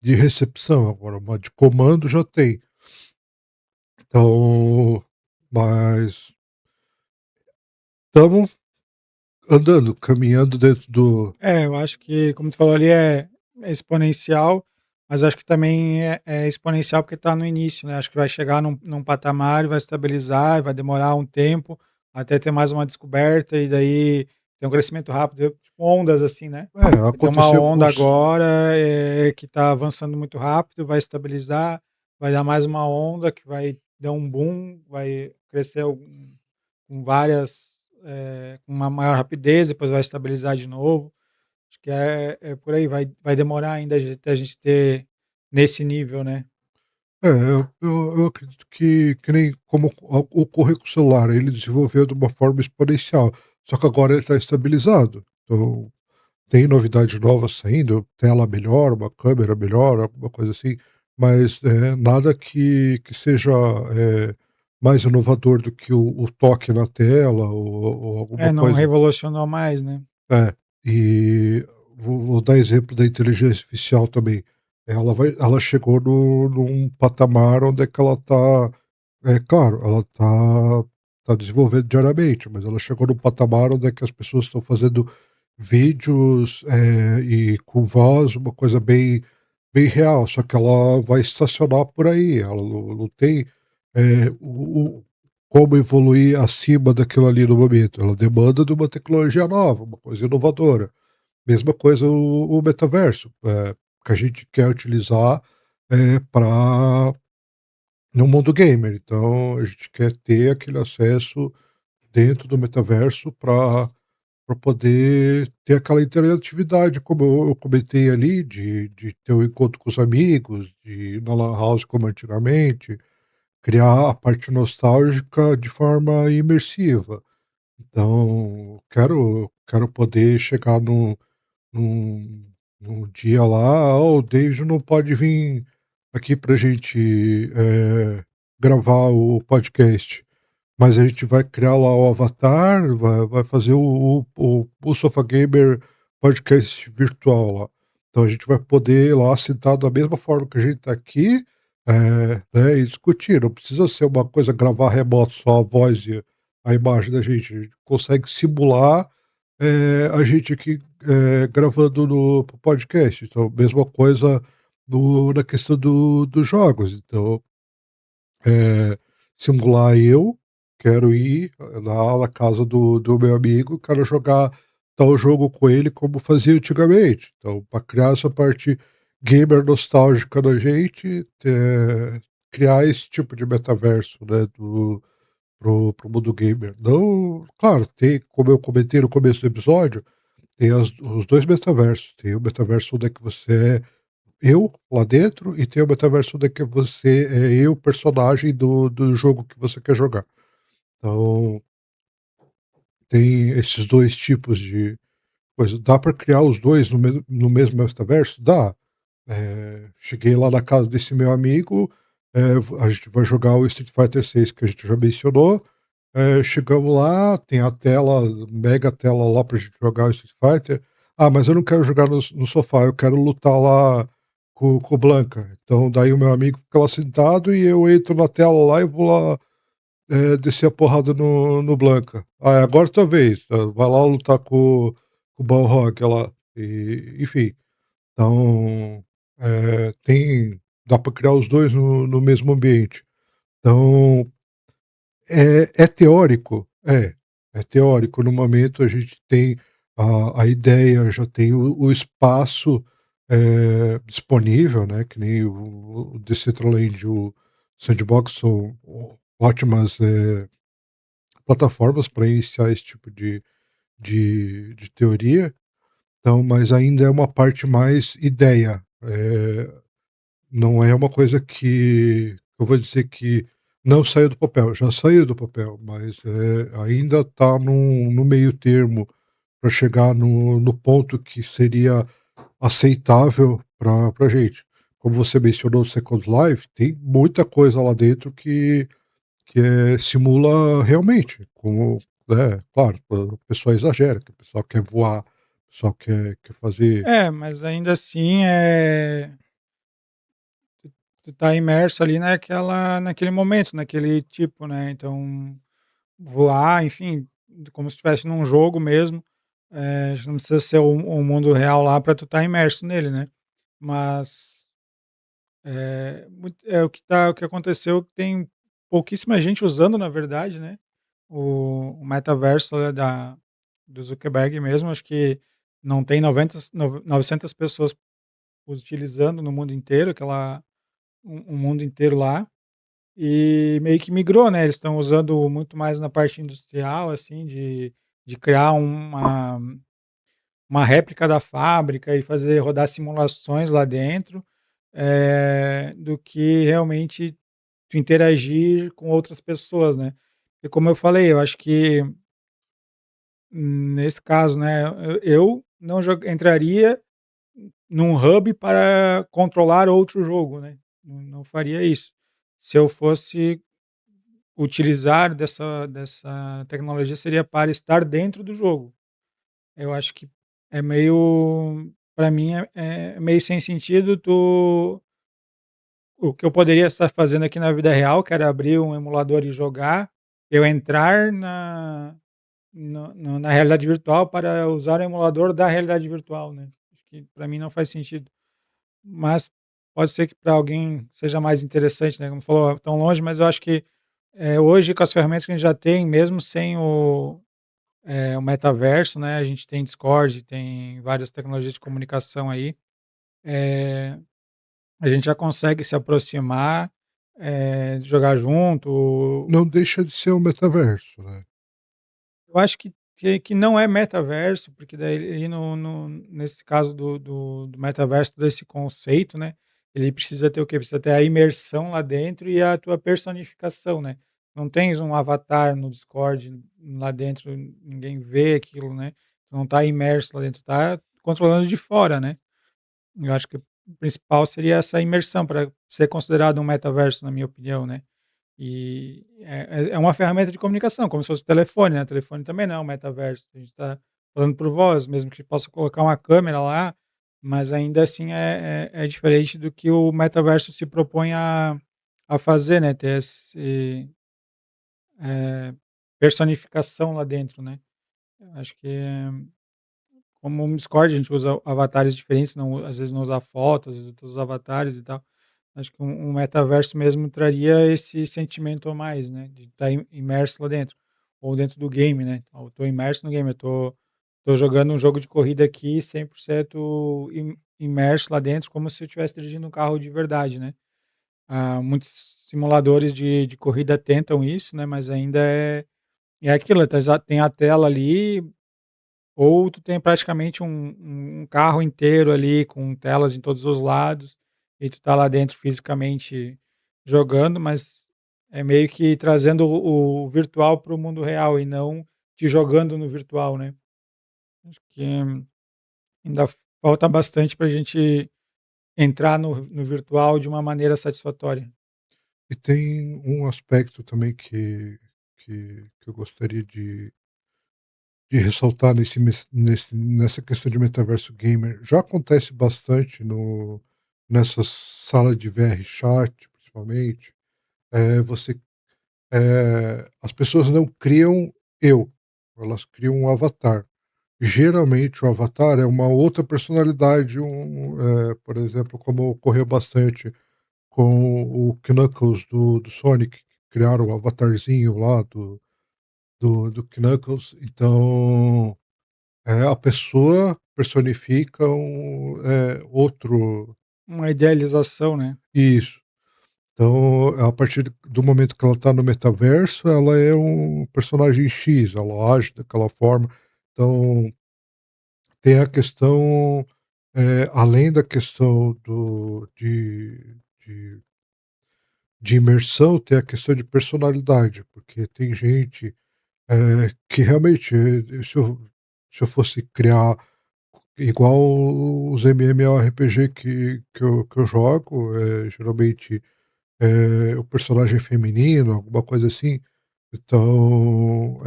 recepção, agora uma de comando já tem. Então, mas estamos andando, caminhando dentro do É, eu acho que, como tu falou ali, é exponencial, mas acho que também é exponencial porque está no início, né, acho que vai chegar num patamar e vai estabilizar, vai demorar um tempo até ter mais uma descoberta e daí tem um crescimento rápido, tipo ondas assim, né. É, Vai ter uma aconteceu com onda os agora, que está avançando muito rápido, vai estabilizar, vai dar mais uma onda que vai dar um boom, vai crescer com várias, com uma maior rapidez, depois vai estabilizar de novo. Acho que é por aí, vai demorar ainda a gente ter nesse nível, né. eu acredito que nem como ocorreu com o celular, ele desenvolveu de uma forma exponencial, só que agora ele está estabilizado. Então, tem novidade nova saindo, tela melhor, uma câmera melhor, alguma coisa assim, mas, nada que seja, mais inovador do que o toque na tela ou alguma É, não coisa. revolucionou mais, né. É, e vou dar exemplo da inteligência artificial também. Ela chegou num patamar onde é que ela está, claro, ela tá desenvolvendo diariamente, mas ela chegou num patamar onde é que as pessoas estão fazendo vídeos, e com voz, uma coisa bem real, só que ela vai estacionar por aí, ela não tem, como evoluir acima daquilo ali no momento, ela demanda de uma tecnologia nova, uma coisa inovadora. Mesma coisa o metaverso, que a gente quer utilizar, pra no mundo gamer, então a gente quer ter aquele acesso dentro do metaverso para poder ter aquela interatividade, como eu comentei ali, de ter um encontro com os amigos, de ir na lan house como antigamente, criar a parte nostálgica de forma imersiva. Então, quero poder chegar num num dia lá: "Ó, o David não pode vir aqui pra gente, gravar o podcast". Mas a gente vai criar lá o avatar, vai fazer o Sofa Gamer podcast virtual lá. Então a gente vai poder ir lá sentado da mesma forma que a gente está aqui, né, e discutir. Não precisa ser uma coisa gravar remoto, só a voz e a imagem da gente. A gente consegue simular, a gente aqui, gravando no podcast. Então, mesma coisa na questão dos jogos. Então simular eu, quero ir lá na casa do meu amigo, quero jogar tal jogo com ele como fazia antigamente. Então, para criar essa parte gamer nostálgica da gente, criar esse tipo de metaverso, né, pro mundo gamer. Não, claro, tem, como eu comentei no começo do episódio, tem os 2 metaversos. Tem o metaverso onde é que você é eu lá dentro e tem o metaverso onde é que você é eu, personagem do jogo que você quer jogar. Então, tem esses 2 tipos de coisa. Dá para criar os 2 no mesmo metaverso? Dá. Cheguei lá na casa desse meu amigo, a gente vai jogar o Street Fighter 6 que a gente já mencionou, chegamos lá, tem a tela, mega tela lá pra gente jogar o Street Fighter. "Ah, mas eu não quero jogar no sofá, eu quero lutar lá com o Blanka". Então daí o meu amigo fica lá sentado e eu entro na tela lá e vou lá, descer a porrada no Blanka. "Ah, é agora é tua vez, vai lá lutar com o Balrog lá", e enfim. Então, dá para criar os 2 no mesmo ambiente. Então, é teórico? É teórico. No momento a gente tem a ideia, já tem o espaço, disponível, né, que nem o Decentraland, o Sandbox são ótimas, plataformas para iniciar esse tipo de teoria. Então, mas ainda é uma parte mais ideia, não é uma coisa que eu vou dizer que não saiu do papel, já saiu do papel, mas, ainda está no meio termo para chegar no ponto que seria aceitável para gente. Como você mencionou o Second Life, tem muita coisa lá dentro que simula realmente, como, claro, o pessoal exagera, que o pessoal quer voar, o pessoal quer fazer. É, mas ainda assim, tu tá imerso ali naquele momento, naquele tipo, né, então voar, enfim, como se estivesse num jogo mesmo, não precisa ser o mundo real lá para tu estar imerso nele, né. Mas, o que aconteceu, tem pouquíssima gente usando, na verdade, né, o metaverso, né, do Zuckerberg mesmo, acho que não tem 900 pessoas utilizando no mundo inteiro, um mundo inteiro lá, e meio que migrou, né, eles estão usando muito mais na parte industrial, assim, de criar uma réplica da fábrica e fazer rodar simulações lá dentro, do que realmente tu interagir com outras pessoas, né. E como eu falei, eu acho que nesse caso, né, eu não entraria num hub para controlar outro jogo, né, não faria isso. Se eu fosse utilizar dessa tecnologia, seria para estar dentro do jogo. Eu acho que é meio para mim é meio sem sentido o que eu poderia estar fazendo aqui na vida real, que era abrir um emulador e jogar, eu entrar na realidade virtual para usar o emulador da realidade virtual, né. Acho que para mim não faz sentido. Mas pode ser que para alguém seja mais interessante, né, como falou, tão longe, mas eu acho que, hoje com as ferramentas que a gente já tem, mesmo sem o metaverso, né, a gente tem Discord, tem várias tecnologias de comunicação aí, eh, a gente já consegue se aproximar, jogar junto. Não deixa de ser o metaverso, né. Eu acho que não é metaverso, porque daí ele no nesse caso do metaverso, todo esse conceito, né, ele precisa ter o quê? Precisa ter a imersão lá dentro e a tua personificação, né. Não tens um avatar no Discord lá dentro, ninguém vê aquilo, né, tu não tá imerso lá dentro, tá controlando de fora, né. Eu acho que o principal seria essa imersão para ser considerado um metaverso, na minha opinião, né. E é uma ferramenta de comunicação, como se fosse o telefone, né, o telefone também não é um metaverso, a gente está falando por voz, mesmo que possa colocar uma câmera lá, mas ainda assim é diferente do que o metaverso se propõe a fazer, né, ter personificação lá dentro, né. Eu acho que como no Discord a gente usa avatares diferentes, não às vezes não usa fotos, às vezes usa avatares e tal. Acho que um metaverso mesmo traria esse sentimento a mais, né, de estar imerso lá dentro, ou dentro do game, né. Então, eu estou imerso no game, eu tô jogando um jogo de corrida aqui 100% imerso lá dentro, como se eu estivesse dirigindo um carro de verdade, né. Muitos simuladores de corrida tentam isso, né, mas ainda é aquilo, tem a tela ali, ou tu tem praticamente um carro inteiro ali com telas em todos os lados, e tu tá lá dentro fisicamente jogando, mas é meio que trazendo o virtual para o mundo real e não te jogando no virtual, né. Acho que ainda falta bastante para a gente entrar no virtual de uma maneira satisfatória. E tem um aspecto também que eu gostaria de ressaltar nessa questão de metaverso gamer. Já acontece bastante no nessas salas de VR chat, principalmente, você, as pessoas não criam eu, elas criam um avatar. Geralmente o avatar é uma outra personalidade, por exemplo, como ocorreu bastante com o Knuckles do Sonic, que criaram o avatarzinho lá do Knuckles. Então, a pessoa personifica outro. Uma idealização, né. Isso. Então, a partir do momento que ela está no metaverso, ela é um personagem X, ela age daquela forma. Então, tem a questão, além da questão de imersão, tem a questão de personalidade, porque tem gente, que realmente, se eu fosse criar igual os MMORPG que eu jogo, geralmente, o personagem feminino, alguma coisa assim. Então,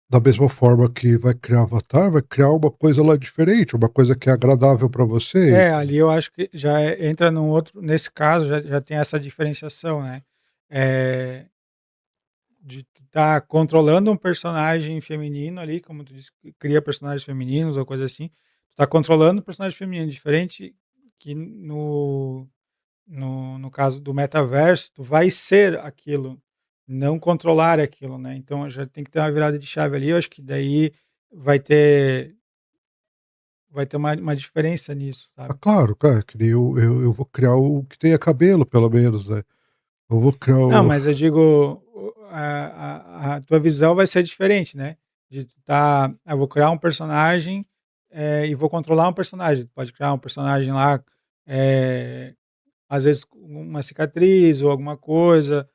da mesma forma que vai criar avatar, vai criar uma coisa lá diferente, uma coisa que é agradável para você. É, ali eu acho que já entra num outro nesse caso já tem essa diferenciação, né. Eh De estar controlando um personagem feminino ali, como tu disse, que cria personagens femininos ou coisa assim, tu tá controlando um personagem feminino, diferente que no caso do metaverso, tu vai ser aquilo, não controlar aquilo, né. Então já tem que ter uma virada de chave ali, eu acho que daí vai ter vai ter uma diferença nisso, Ah, sabe. claro, cara, que nem eu vou criar o que tenha cabelo pelo menos, né. Eu vou criar Não, o mas eu digo, a tua visão vai ser diferente, né, de tu tá: "Ah, eu vou criar um personagem, e vou controlar um personagem". Tu pode criar um personagem lá, eh, às vezes com uma cicatriz ou alguma coisa,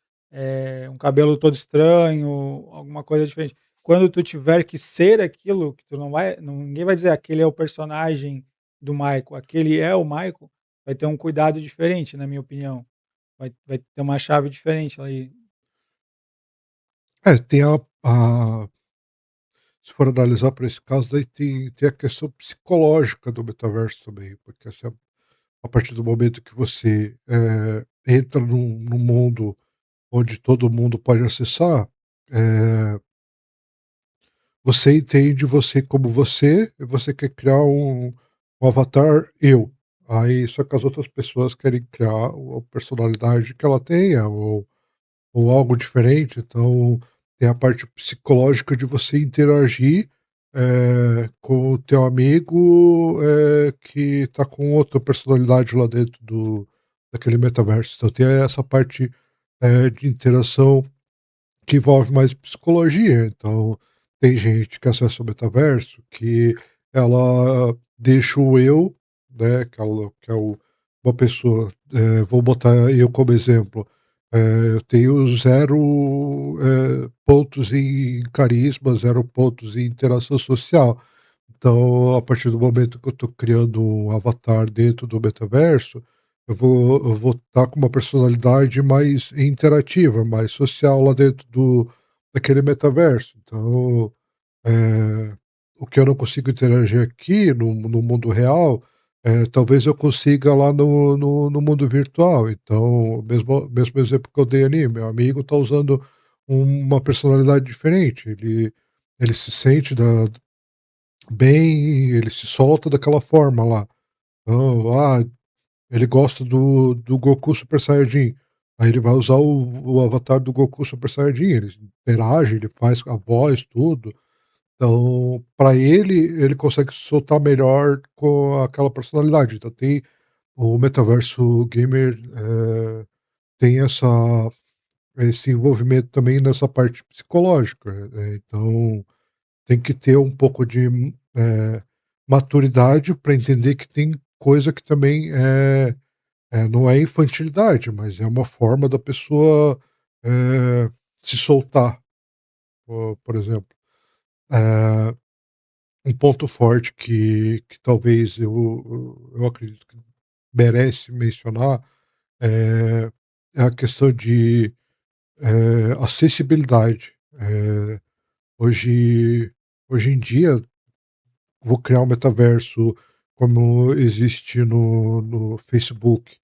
um cabelo todo estranho, alguma coisa diferente. Quando tu tiver que ser aquilo, que tu não vai ninguém vai dizer: "Aquele é o personagem do Michael", aquele é o Michael, vai ter um cuidado diferente, na minha opinião. Vai ter uma chave diferente aí. é, tem a se for analisar por esse caso, daí tem a questão psicológica do metaverso também, porque assim, a partir do momento que você, entra num mundo onde todo mundo pode acessar, eh, você entende você como você, e você quer criar um avatar eu. Aí só que as outras pessoas querem criar a personalidade que ela tenha ou algo diferente, então tem a parte psicológica de você interagir, com o teu amigo, que está com outra personalidade lá dentro daquele metaverso. Então tem essa parte, de interação que envolve mais psicologia. Então tem gente que acessa o metaverso que ela deixa o eu, né, que é uma pessoa, vou botar eu como exemplo, eu tenho zero, pontos em carisma, zero pontos em interação social. Então, a partir do momento que eu estou criando um avatar dentro do metaverso, eu vou estar com uma personalidade mais interativa, mais social lá dentro daquele metaverso. Então, eh, o que eu não consigo interagir aqui no mundo real, talvez eu consiga lá no mundo virtual. Então, mesmo exemplo que eu dei ali, meu amigo está usando uma personalidade diferente, ele se sente bem, ele se solta daquela forma lá. Então, ele gosta do Goku Super Saiyajin, aí ele vai usar o avatar do Goku Super Saiyajin, ele interage, ele faz a voz, tudo. Então, para ele consegue se soltar melhor com aquela personalidade. Então o metaverso gamer, tem esse envolvimento também nessa parte psicológica, então tem que ter um pouco de, maturidade para entender que tem coisa que também não é infantilidade, mas é uma forma da pessoa, se soltar, por exemplo. Eh, um ponto forte que talvez eu acredito que merece mencionar, eh, é a questão de, acessibilidade. Hoje hoje em dia, vou criar um metaverso como existe no Facebook.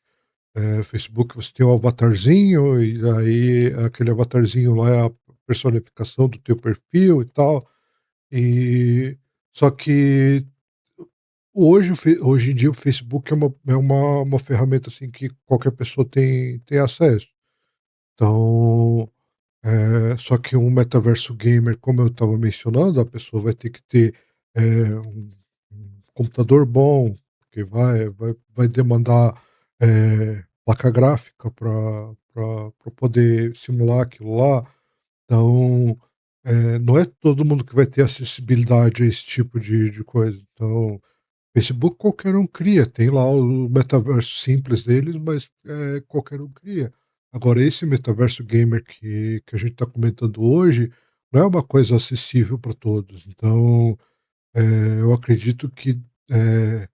Facebook você tem um avatarzinho, e aí aquele avatarzinho lá é a personificação do teu perfil e tal. E só que hoje em dia o Facebook é uma ferramenta, assim, que qualquer pessoa tem acesso. Então, só que um metaverso gamer, como eu estava mencionando, a pessoa vai ter que ter, um computador bom, que vai demandar, placa gráfica para poder simular aquilo lá. Então, não é todo mundo que vai ter acessibilidade a esse tipo de coisa. Então, Facebook qualquer um cria, tem lá o metaverso simples deles, mas, qualquer um cria. Agora esse metaverso gamer que a gente está comentando hoje, não é uma coisa acessível para todos. Então, eu acredito que, eh,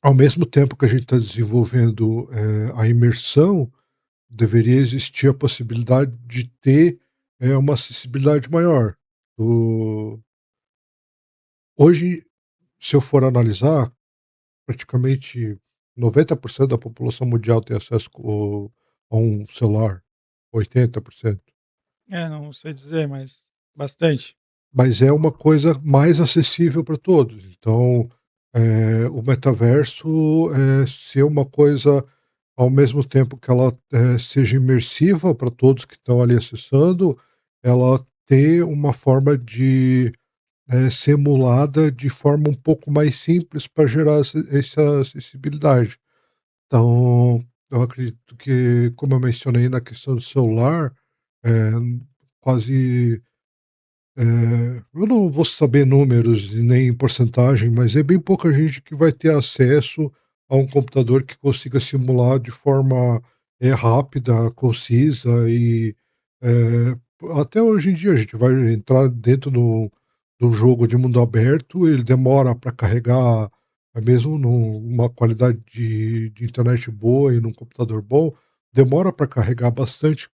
ao mesmo tempo que a gente está desenvolvendo, a imersão, deveria existir a possibilidade de ter, uma acessibilidade maior. O Hoje, se eu for analisar, praticamente 90% da população mundial tem acesso a um celular, 80%. É, não sei dizer, mas bastante. Mas é uma coisa mais acessível para todos. Então, o metaverso, ser uma coisa ao mesmo tempo que ela, seja imersiva para todos que estão ali acessando, ela ter uma forma de, ser emulada de forma um pouco mais simples para gerar essa acessibilidade. Então, eu acredito que, como eu mencionei na questão do celular, eh, quase, eu não vou saber números e nem porcentagem, mas é bem pouca gente que vai ter acesso a um computador que consiga simular de forma, rápida, concisa e, eh, até hoje em dia a gente vai entrar dentro do jogo de mundo aberto, ele demora para carregar, mesmo numa qualidade de internet boa e num computador bom, demora para carregar bastante,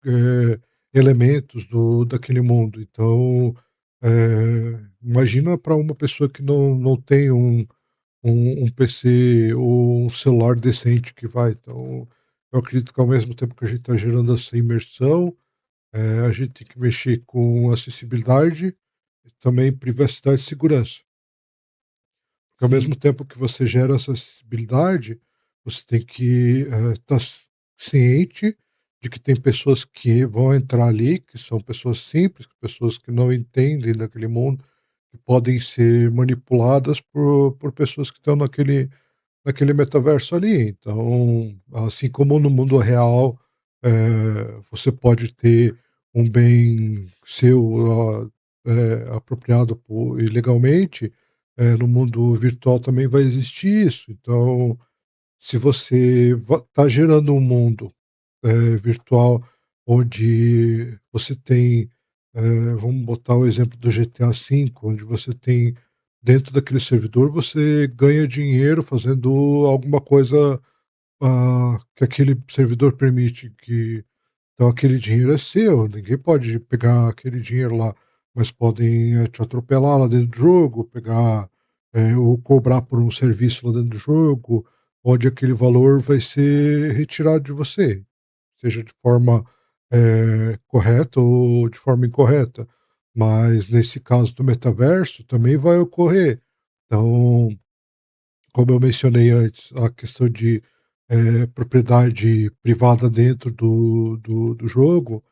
elementos daquele mundo. Então, imagina para uma pessoa que não tem um PC ou um celular decente que vai. Então, eu acredito que ao mesmo tempo que a gente está gerando essa imersão, a gente tem que mexer com acessibilidade e também privacidade e segurança. Porque ao Sim, mesmo tempo que você gera essa acessibilidade, você tem que, estar ciente de que tem pessoas que vão entrar ali, que são pessoas simples, pessoas que não entendem daquele mundo, que podem ser manipuladas por pessoas que estão naquele metaverso ali. Então, assim como no mundo real, você pode ter um bem seu, apropriado ilegalmente, no mundo virtual também vai existir isso. Então, se você está gerando um mundo, virtual onde você tem, vamos botar o exemplo do GTA V, onde você tem dentro daquele servidor, você ganha dinheiro fazendo alguma coisa, que aquele servidor permite que então aquele dinheiro é seu, ninguém pode pegar aquele dinheiro lá, mas podem, te atropelar lá dentro do jogo, pegar, ou cobrar por um serviço lá dentro do jogo, onde aquele valor vai ser retirado de você, seja de forma, correta ou de forma incorreta. Mas nesse caso do metaverso também vai ocorrer. Então, como eu mencionei antes, a questão de, propriedade privada dentro do jogo,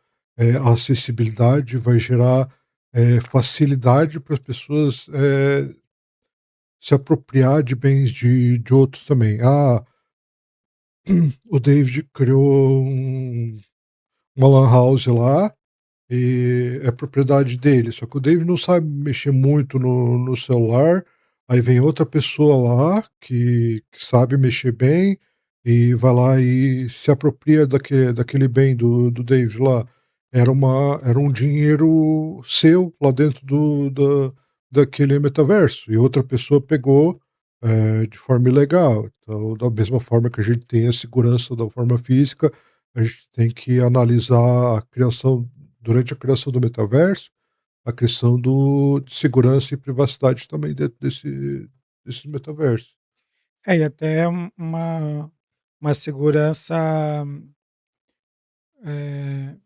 a acessibilidade vai gerar, facilidade para as pessoas, se apropriar de bens de outros também. Ah, o David criou uma lan house lá, e é propriedade dele, só que o David não sabe mexer muito no celular, aí vem outra pessoa lá que sabe mexer bem, e vai lá e se apropria daquele bem do David lá. Era um dinheiro seu lá dentro daquele metaverso, e outra pessoa pegou, de forma ilegal. Então, da mesma forma que a gente tem a segurança da forma física, a gente tem que analisar a criação durante a criação do metaverso, a questão de segurança e privacidade também dentro desse metaverso. e até uma segurança, eh,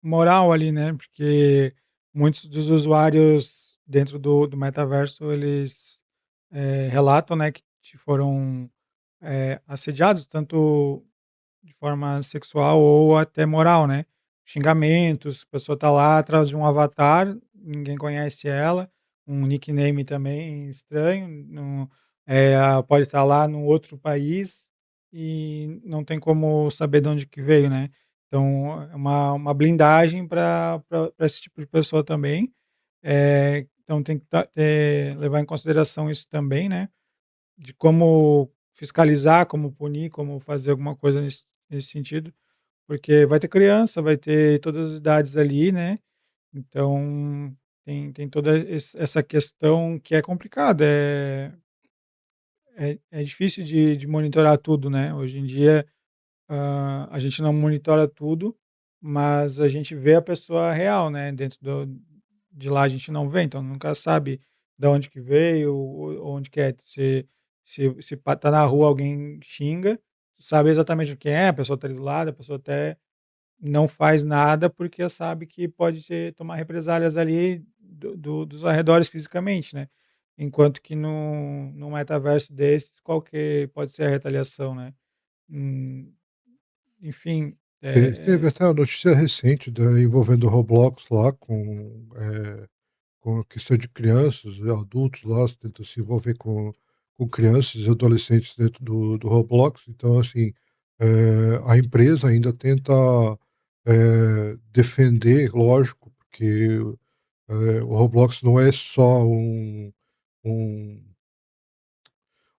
moral ali, né, porque muitos dos usuários dentro do metaverso eles, relatam, né, que foram, assediados tanto de forma sexual ou até moral, né. Xingamentos, a pessoa tá lá atrás de um avatar, ninguém conhece ela, um nickname também estranho, não pode estar lá num outro país e não tem como saber de onde que veio, né. Então é uma blindagem para esse tipo de pessoa também, então tem que levar em consideração isso também, né, de como fiscalizar, como punir, como fazer alguma coisa nesse sentido. Porque vai ter criança, vai ter todas as idades ali, né, então tem toda essa questão que é complicada, é difícil de monitorar tudo, né, hoje em dia, a gente não monitora tudo, mas a gente vê a pessoa real, né, dentro de lá a gente não vê, então nunca sabe da onde que veio, o onde que é, se tá na rua alguém xinga, tu sabe exatamente quem é, a pessoa tá ali do lado, a pessoa até não faz nada, porque sabe que pode tomar represálias ali dos arredores fisicamente, né. Enquanto que no num metaverso desses, qual que pode ser a retaliação, né. enfim, Teve até uma notícia recente envolvendo o Roblox lá com a questão de crianças e adultos lá, tentam se envolver com crianças e adolescentes dentro do Roblox. Então, assim, a empresa ainda tenta, defender, lógico, porque, o Roblox não é só um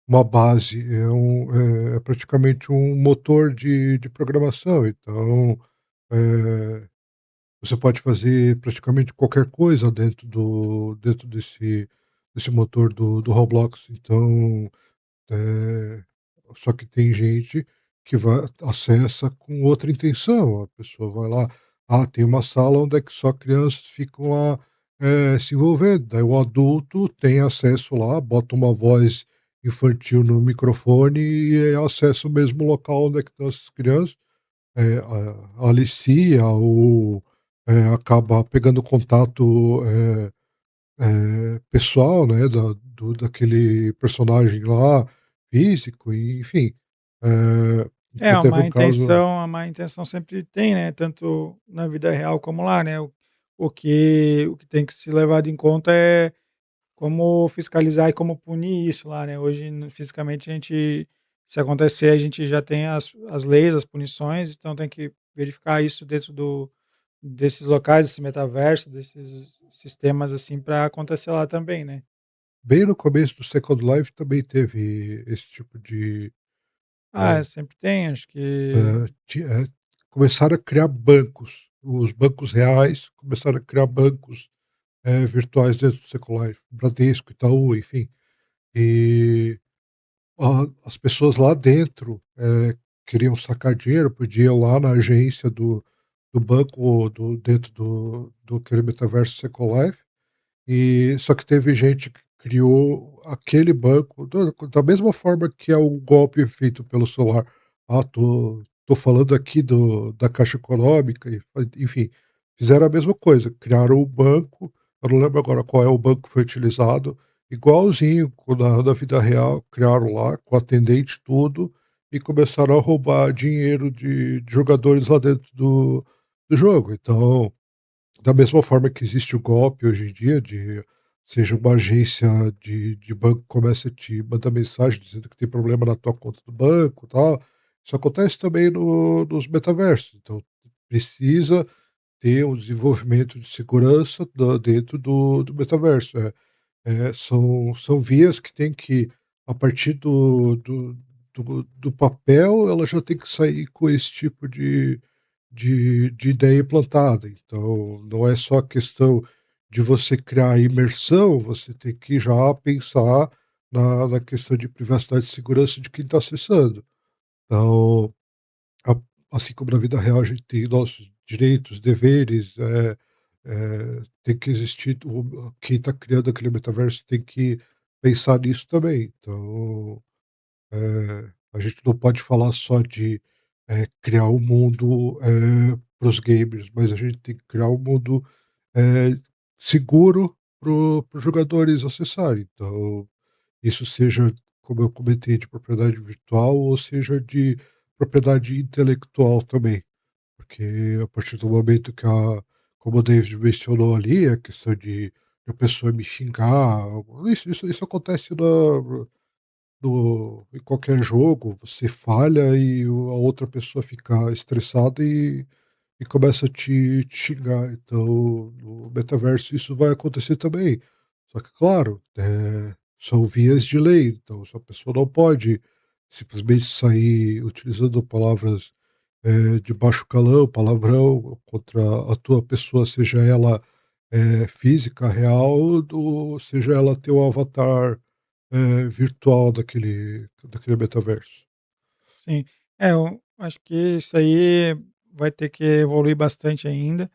uma base, é praticamente um motor de programação. Então, eh você pode fazer praticamente qualquer coisa dentro desse motor do Roblox. Então, eh, só que tem gente que vai acessa com outra intenção. A pessoa vai lá: "Ah, tem uma sala onde é que só crianças ficam lá, se envolvendo". Daí o adulto tem acesso lá, bota uma voz infantil no microfone e acessa o mesmo local onde é que estão essas crianças, alicia ou, acaba pegando contato, pessoal, né, daquele personagem lá, físico, e enfim. é, Então teve um caso a má intenção sempre tem, né, tanto na vida real como lá, né, o que tem que se levado em conta é como fiscalizar e como punir isso lá, né, hoje fisicamente a gente se acontecer a gente já tem as leis, as punições, então tem que verificar isso dentro desses locais, desse metaverso, desses sistemas, assim, para acontecer lá também, né. bem no começo do Second Life também teve esse tipo de, Ah, eh sempre tem, acho que começaram a criar bancos. Os bancos reais começaram a criar bancos, virtuais dentro do Second Life, Bradesco, Itaú, enfim. E as pessoas lá dentro, queriam sacar dinheiro, podiam ir lá na agência do banco dentro do aquele metaverso Second Life, e só que teve gente que criou aquele banco da mesma forma que é o golpe feito pelo celular. "Ah, tô falando aqui da Caixa Econômica", e enfim, fizeram a mesma coisa, criaram o banco. Eu não lembro agora qual é o banco que foi utilizado, igualzinho da vida real, criaram lá com atendente tudo, e começaram a roubar dinheiro de jogadores lá dentro do jogo. Então, da mesma forma que existe o golpe hoje em dia seja uma agência de banco começa a te mandar mensagem dizendo que tem problema na tua conta do banco, tal, isso acontece também nos metaversos. Então precisa ter um desenvolvimento de segurança dentro do metaverso. São vias que tem que, a partir do papel, ela já tem que sair com esse tipo de ideia implantada. Então, não é só questão de você criar imersão, você tem que já pensar na questão de privacidade e segurança de quem está acessando. Então, a assim como na vida real a gente tem nossos direitos, deveres, tem que existir quem está criando aquele metaverso tem que pensar nisso também. Então, a gente não pode falar só de, criar um mundo, para os gamers, mas a gente tem que criar um mundo, eh, seguro para os jogadores acessarem. Então, isso seja, como eu comentei, de propriedade virtual ou seja de propriedade intelectual também. Porque a partir do momento que como o David mencionou ali, a questão de a pessoa me xingar, isso acontece em qualquer jogo. Você falha e a outra pessoa fica estressada e começa a te xingar. Então, no metaverso isso vai acontecer também. Só que, claro, são vias de lei. Então, se a pessoa não pode simplesmente sair utilizando palavras, de baixo calão, palavrão, contra a tua pessoa, seja ela, física, real, ou seja ela teu avatar, virtual daquele metaverso. Sim. É, eu acho que isso aí vai ter que evoluir bastante ainda.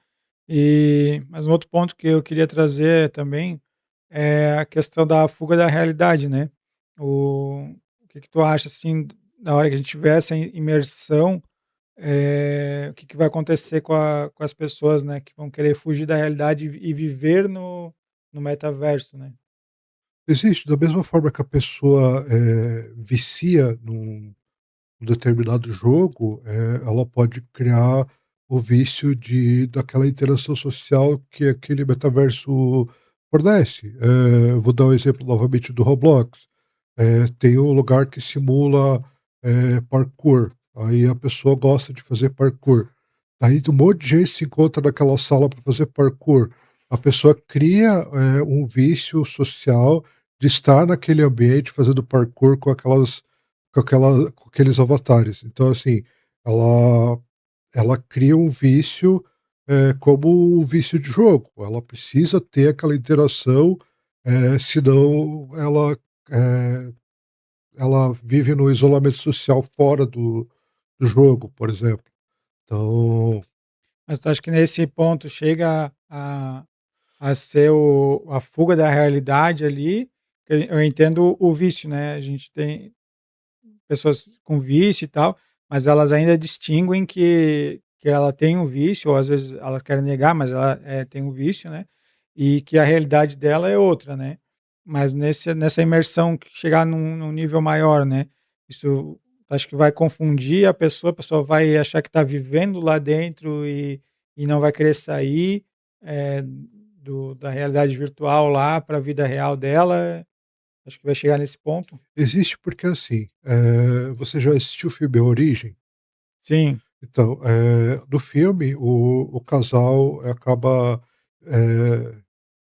Mas um outro ponto que eu queria trazer também é a questão da fuga da realidade, né. O que que tu acha, assim, na hora que a gente tiver essa imersão, o que que vai acontecer com as pessoas, né, que vão querer fugir da realidade e viver no metaverso, né? Existe, da mesma forma que a pessoa, vicia um determinado jogo, ela pode criar o vício daquela interação social que aquele metaverso fornece. Vou dar um exemplo novamente do Roblox. Tem um lugar que simula, parkour, aí a pessoa gosta de fazer parkour. Aí um monte de gente se encontra naquela sala para fazer parkour. A pessoa cria, um vício social de estar naquele ambiente fazendo parkour com aqueles avatares. Então, assim, ela ela cria um vício, como um vício de jogo. Ela precisa ter aquela interação, senão eh, ela vive no isolamento social fora do jogo, por exemplo. Então, Mas tu acha que nesse ponto chega a ser a fuga da realidade ali? Eu entendo o vício, né, a gente tem pessoas com vício e tal, mas elas ainda distinguem que ela tem um vício, ou às vezes ela quer negar, mas ela, tem um vício, né, e que a realidade dela é outra, né. Mas nessa imersão que chegar num nível maior, né, isso acho que vai confundir a pessoa vai achar que está vivendo lá dentro e não vai querer sair, da realidade virtual lá para a vida real dela. Acho que vai chegar nesse ponto? existe porque, assim, você já assistiu o filme A Origem? Sim. Então, no filme, o casal acaba,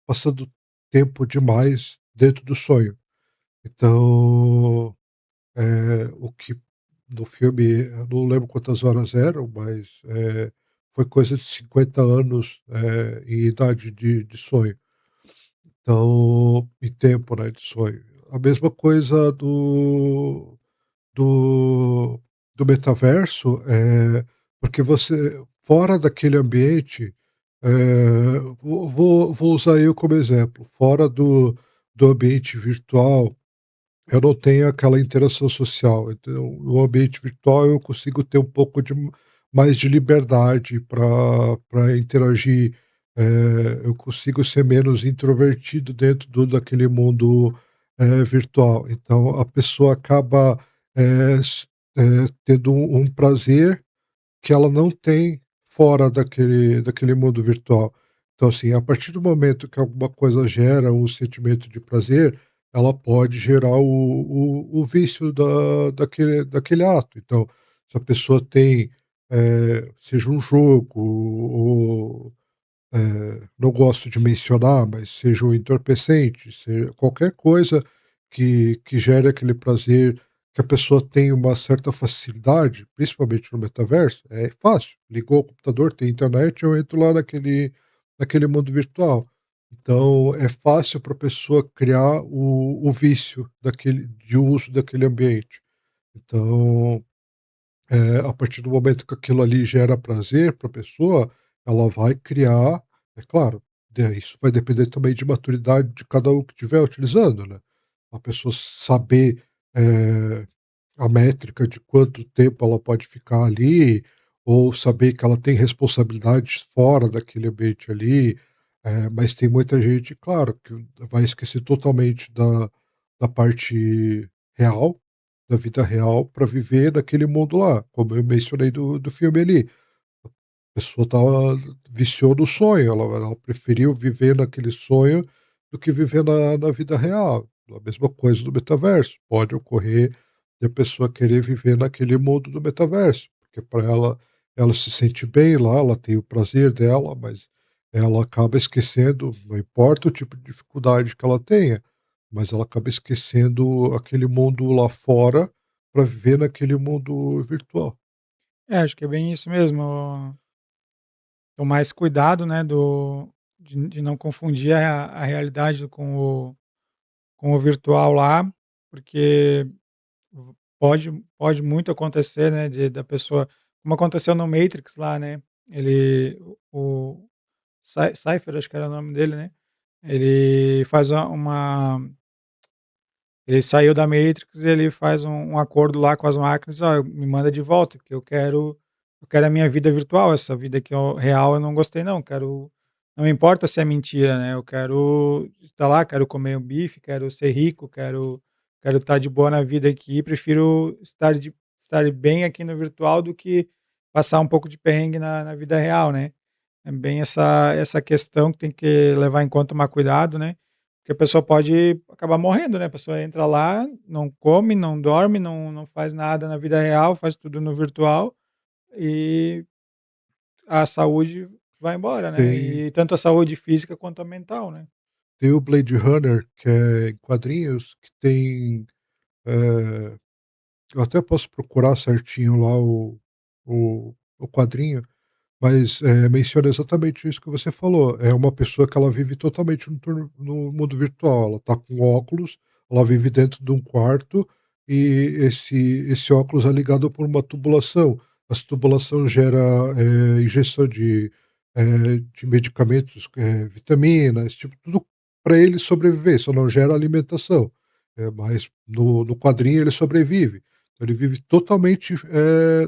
passando tempo demais dentro do sonho. Então, o que no filme, eu não lembro quantas horas eram, mas, foi coisa de 50 anos, em idade de sonho. Então, em tempo, né, de sonho. A mesma coisa do do metaverso, porque você fora daquele ambiente, vou usar eu como exemplo, fora do ambiente virtual, eu não tenho aquela interação social, então no ambiente virtual eu consigo ter um pouco de mais de liberdade para interagir, eu consigo ser menos introvertido dentro daquele mundo, virtual. Então a pessoa acaba, tendo um prazer que ela não tem fora daquele mundo virtual. Então, assim, a partir do momento que alguma coisa gera um sentimento de prazer, ela pode gerar o vício daquele ato. Então, se a pessoa tem, seja um jogo ou não gosto de mencionar, mas seja um entorpecente, qualquer coisa que gere aquele prazer, que a pessoa tem uma certa facilidade, principalmente no metaverso, é fácil. Ligou o computador, tem internet, eu entro lá naquele mundo virtual. Então é fácil para a pessoa criar o vício de uso daquele ambiente. Então a partir do momento que aquilo ali gera prazer para a pessoa, ela vai criar, é claro, isso vai depender também de maturidade de cada um que estiver utilizando, né. A pessoa saber, eh, a métrica de quanto tempo ela pode ficar ali, ou saber que ela tem responsabilidades fora daquele ambiente ali, mas tem muita gente, claro, que vai esquecer totalmente da parte real, da vida real, para viver naquele mundo lá, como eu mencionei do filme ali. A pessoa viciou no sonho, ela preferiu viver naquele sonho do que viver na vida real. A mesma coisa do metaverso, pode ocorrer de a pessoa querer viver naquele mundo do metaverso, porque para ela se sente bem lá, ela tem o prazer dela, mas ela acaba esquecendo, não importa o tipo de dificuldade que ela tenha, mas ela acaba esquecendo aquele mundo lá fora para viver naquele mundo virtual. É, acho que é bem isso mesmo, tomar esse cuidado, né, de não confundir a realidade com o virtual lá, porque pode muito acontecer, né, da pessoa como aconteceu no Matrix lá, né, ele o Cypher, acho que era o nome dele, né, ele faz ele saiu da Matrix e ele faz um acordo lá com as máquinas: "Ó, me manda de volta, porque eu quero a minha vida virtual, essa vida aqui real eu não gostei não, quero não importa se é mentira, né, eu quero estar lá, quero comer um bife, quero ser rico, quero estar de boa na vida aqui, prefiro estar estar bem aqui no virtual do que passar um pouco de perrengue na vida real, né. É bem essa questão que tem que levar em conta, tomar cuidado, né, porque a pessoa pode acabar morrendo, né, a pessoa entra lá, não come, não dorme, não faz nada na vida real, faz tudo no virtual e a saúde vai embora, né, Tem e tanto a saúde física quanto a mental, né. tem o Blade Runner, que é em quadrinhos, que tem, eh, eu até posso procurar certinho lá o quadrinho. Mas, menciona exatamente isso que você falou, é uma pessoa que ela vive totalmente no mundo virtual, ela tá com óculos, ela vive dentro de um quarto, e esse óculos é ligado por uma tubulação. Essa tubulação gera, injeção de medicamentos, vitaminas, tipo, tudo para ele sobreviver, só não gera alimentação. Mas no quadrinho ele sobrevive. Ele vive totalmente,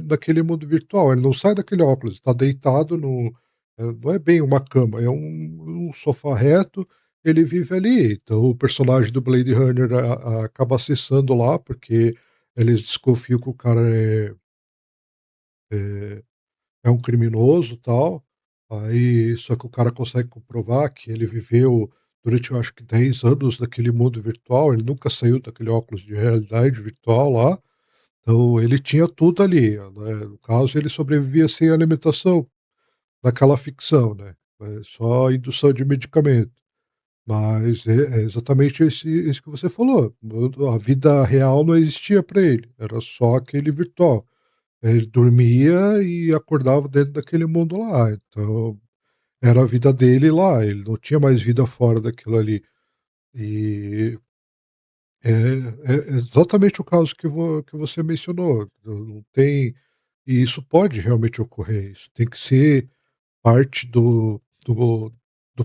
naquele mundo virtual, ele não sai daquele óculos, está deitado no não é bem uma cama, é um sofá reto, ele vive ali. Então o personagem do Blade Runner acaba acessando lá, porque eles desconfiam que o cara é é um criminoso, tal, aí só que o cara consegue comprovar que ele viveu durante, eu acho que 10 anos naquele mundo virtual, ele nunca saiu daquele óculos de realidade virtual lá. Então ele tinha tudo ali, né, no caso ele sobrevivia sem alimentação, naquela ficção, né, só indução de medicamento. Mas é exatamente esse que você falou, a vida real não existia para ele, era só aquele virtual. Ele dormia e acordava dentro daquele mundo lá, então era a vida dele lá, ele não tinha mais vida fora daquilo ali. E é exatamente o caso que você mencionou, não tem. E isso pode realmente ocorrer, isso tem que ser parte do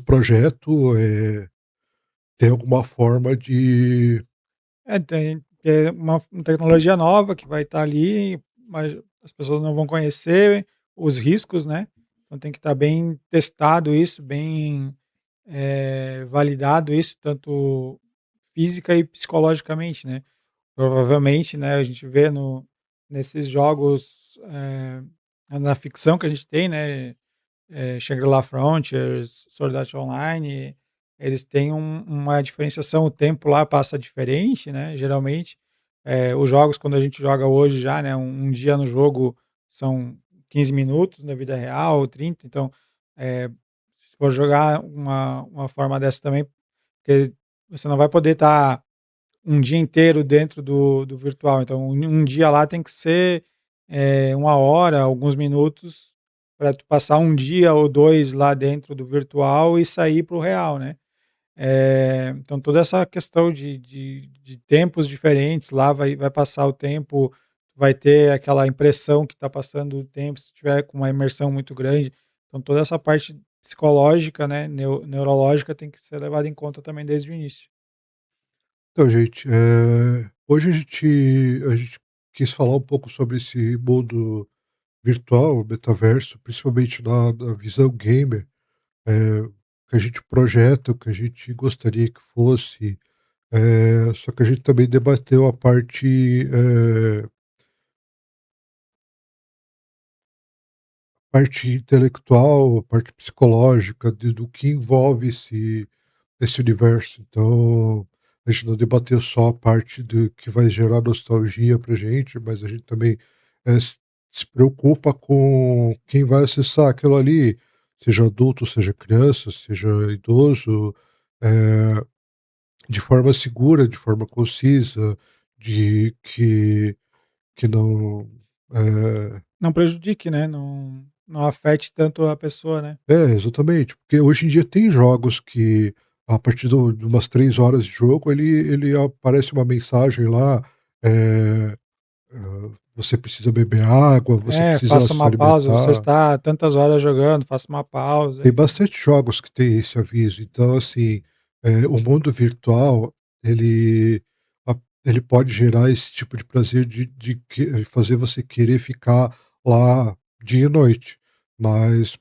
projeto, ter alguma forma de Tem uma tecnologia nova que vai estar ali, mas as pessoas não vão conhecer os riscos, né, então tem que estar bem testado isso, bem, validado isso, tanto física e psicologicamente, né. Provavelmente, né, a gente vê nesses jogos, na ficção que a gente tem, né, Shangri-La Frontiers, Sword Art Online, eles têm uma diferenciação, o tempo lá passa diferente, né, geralmente, os jogos quando a gente joga hoje já, né, um dia no jogo são 15 minutos, na vida real 30, então, eh, se for jogar uma forma dessa também, porque você não vai poder estar um dia inteiro dentro do virtual, então um dia lá tem que ser, 1 hora, alguns minutos, para tu passar um dia ou 2 lá dentro do virtual e sair para o real, né. Então toda essa questão de tempos diferentes lá, vai passar o tempo, vai ter aquela impressão que está passando o tempo, se tiver com uma imersão muito grande, então toda essa parte psicológica, né, neurológica tem que ser levada em conta também desde o início. então gente, hoje a gente quis falar um pouco sobre esse mundo virtual, o metaverso, principalmente na visão gamer, o que a gente projeta, o que a gente gostaria que fosse, só que a gente também debateu a parte intelectual, a parte psicológica do que envolve esse universo. Então, a gente não debateu só a parte do que vai gerar nostalgia pra gente, mas a gente também, se preocupa com quem vai acessar aquilo ali, seja adulto, seja criança, seja idoso, eh, de forma segura, de forma concisa, de que não, eh Não prejudique, né, não afete tanto a pessoa, né. exatamente, porque hoje em dia tem jogos que a partir de umas 3 horas de jogo ele aparece uma mensagem lá, você precisa beber água, você É, precisa faça se uma pausa, você alimentar. está tantas horas jogando, faça uma pausa, Tem enfim. bastante jogos que tem esse aviso, então assim, o mundo virtual ele a ele pode gerar esse tipo de prazer de fazer você querer ficar lá dia e noite, mas,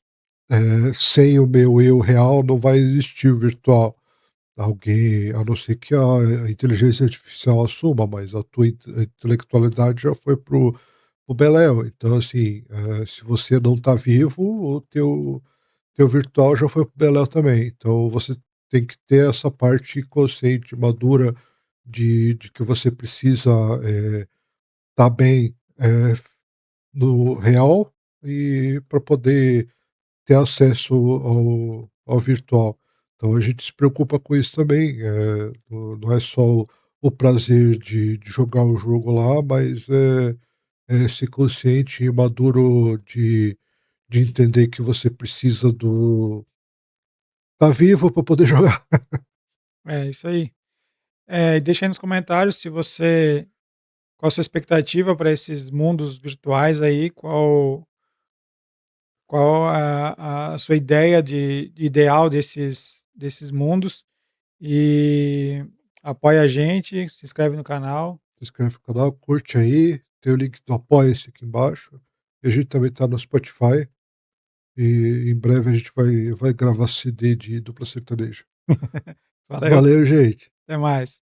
sem o meu eu real não vai existir o virtual. Alguém, a não ser que a inteligência artificial assuma, mas a tua intelectualidade já foi o Beléu. Então, assim, se você não está vivo, o teu virtual já foi para o Beléu também. Então você tem que ter essa parte consciente, madura, de que você precisa, estar bem, no real e para poder ter acesso ao virtual. Então a gente se preocupa com isso também, não é só o prazer de jogar o jogo lá, mas é ser consciente e maduro de entender que você precisa do tá vivo para poder jogar. É isso aí. E deixa aí nos comentários se você qual a sua expectativa para esses mundos virtuais aí, qual a sua ideia de ideal desses mundos, e apoia a gente, se inscreve no canal. Se inscreve no canal, curte aí, tem o link do Apoia-se aqui embaixo, e a gente também está no Spotify, e em breve a gente vai gravar CD de Dupla Sertaneja. Valeu, Valeu, gente. até mais.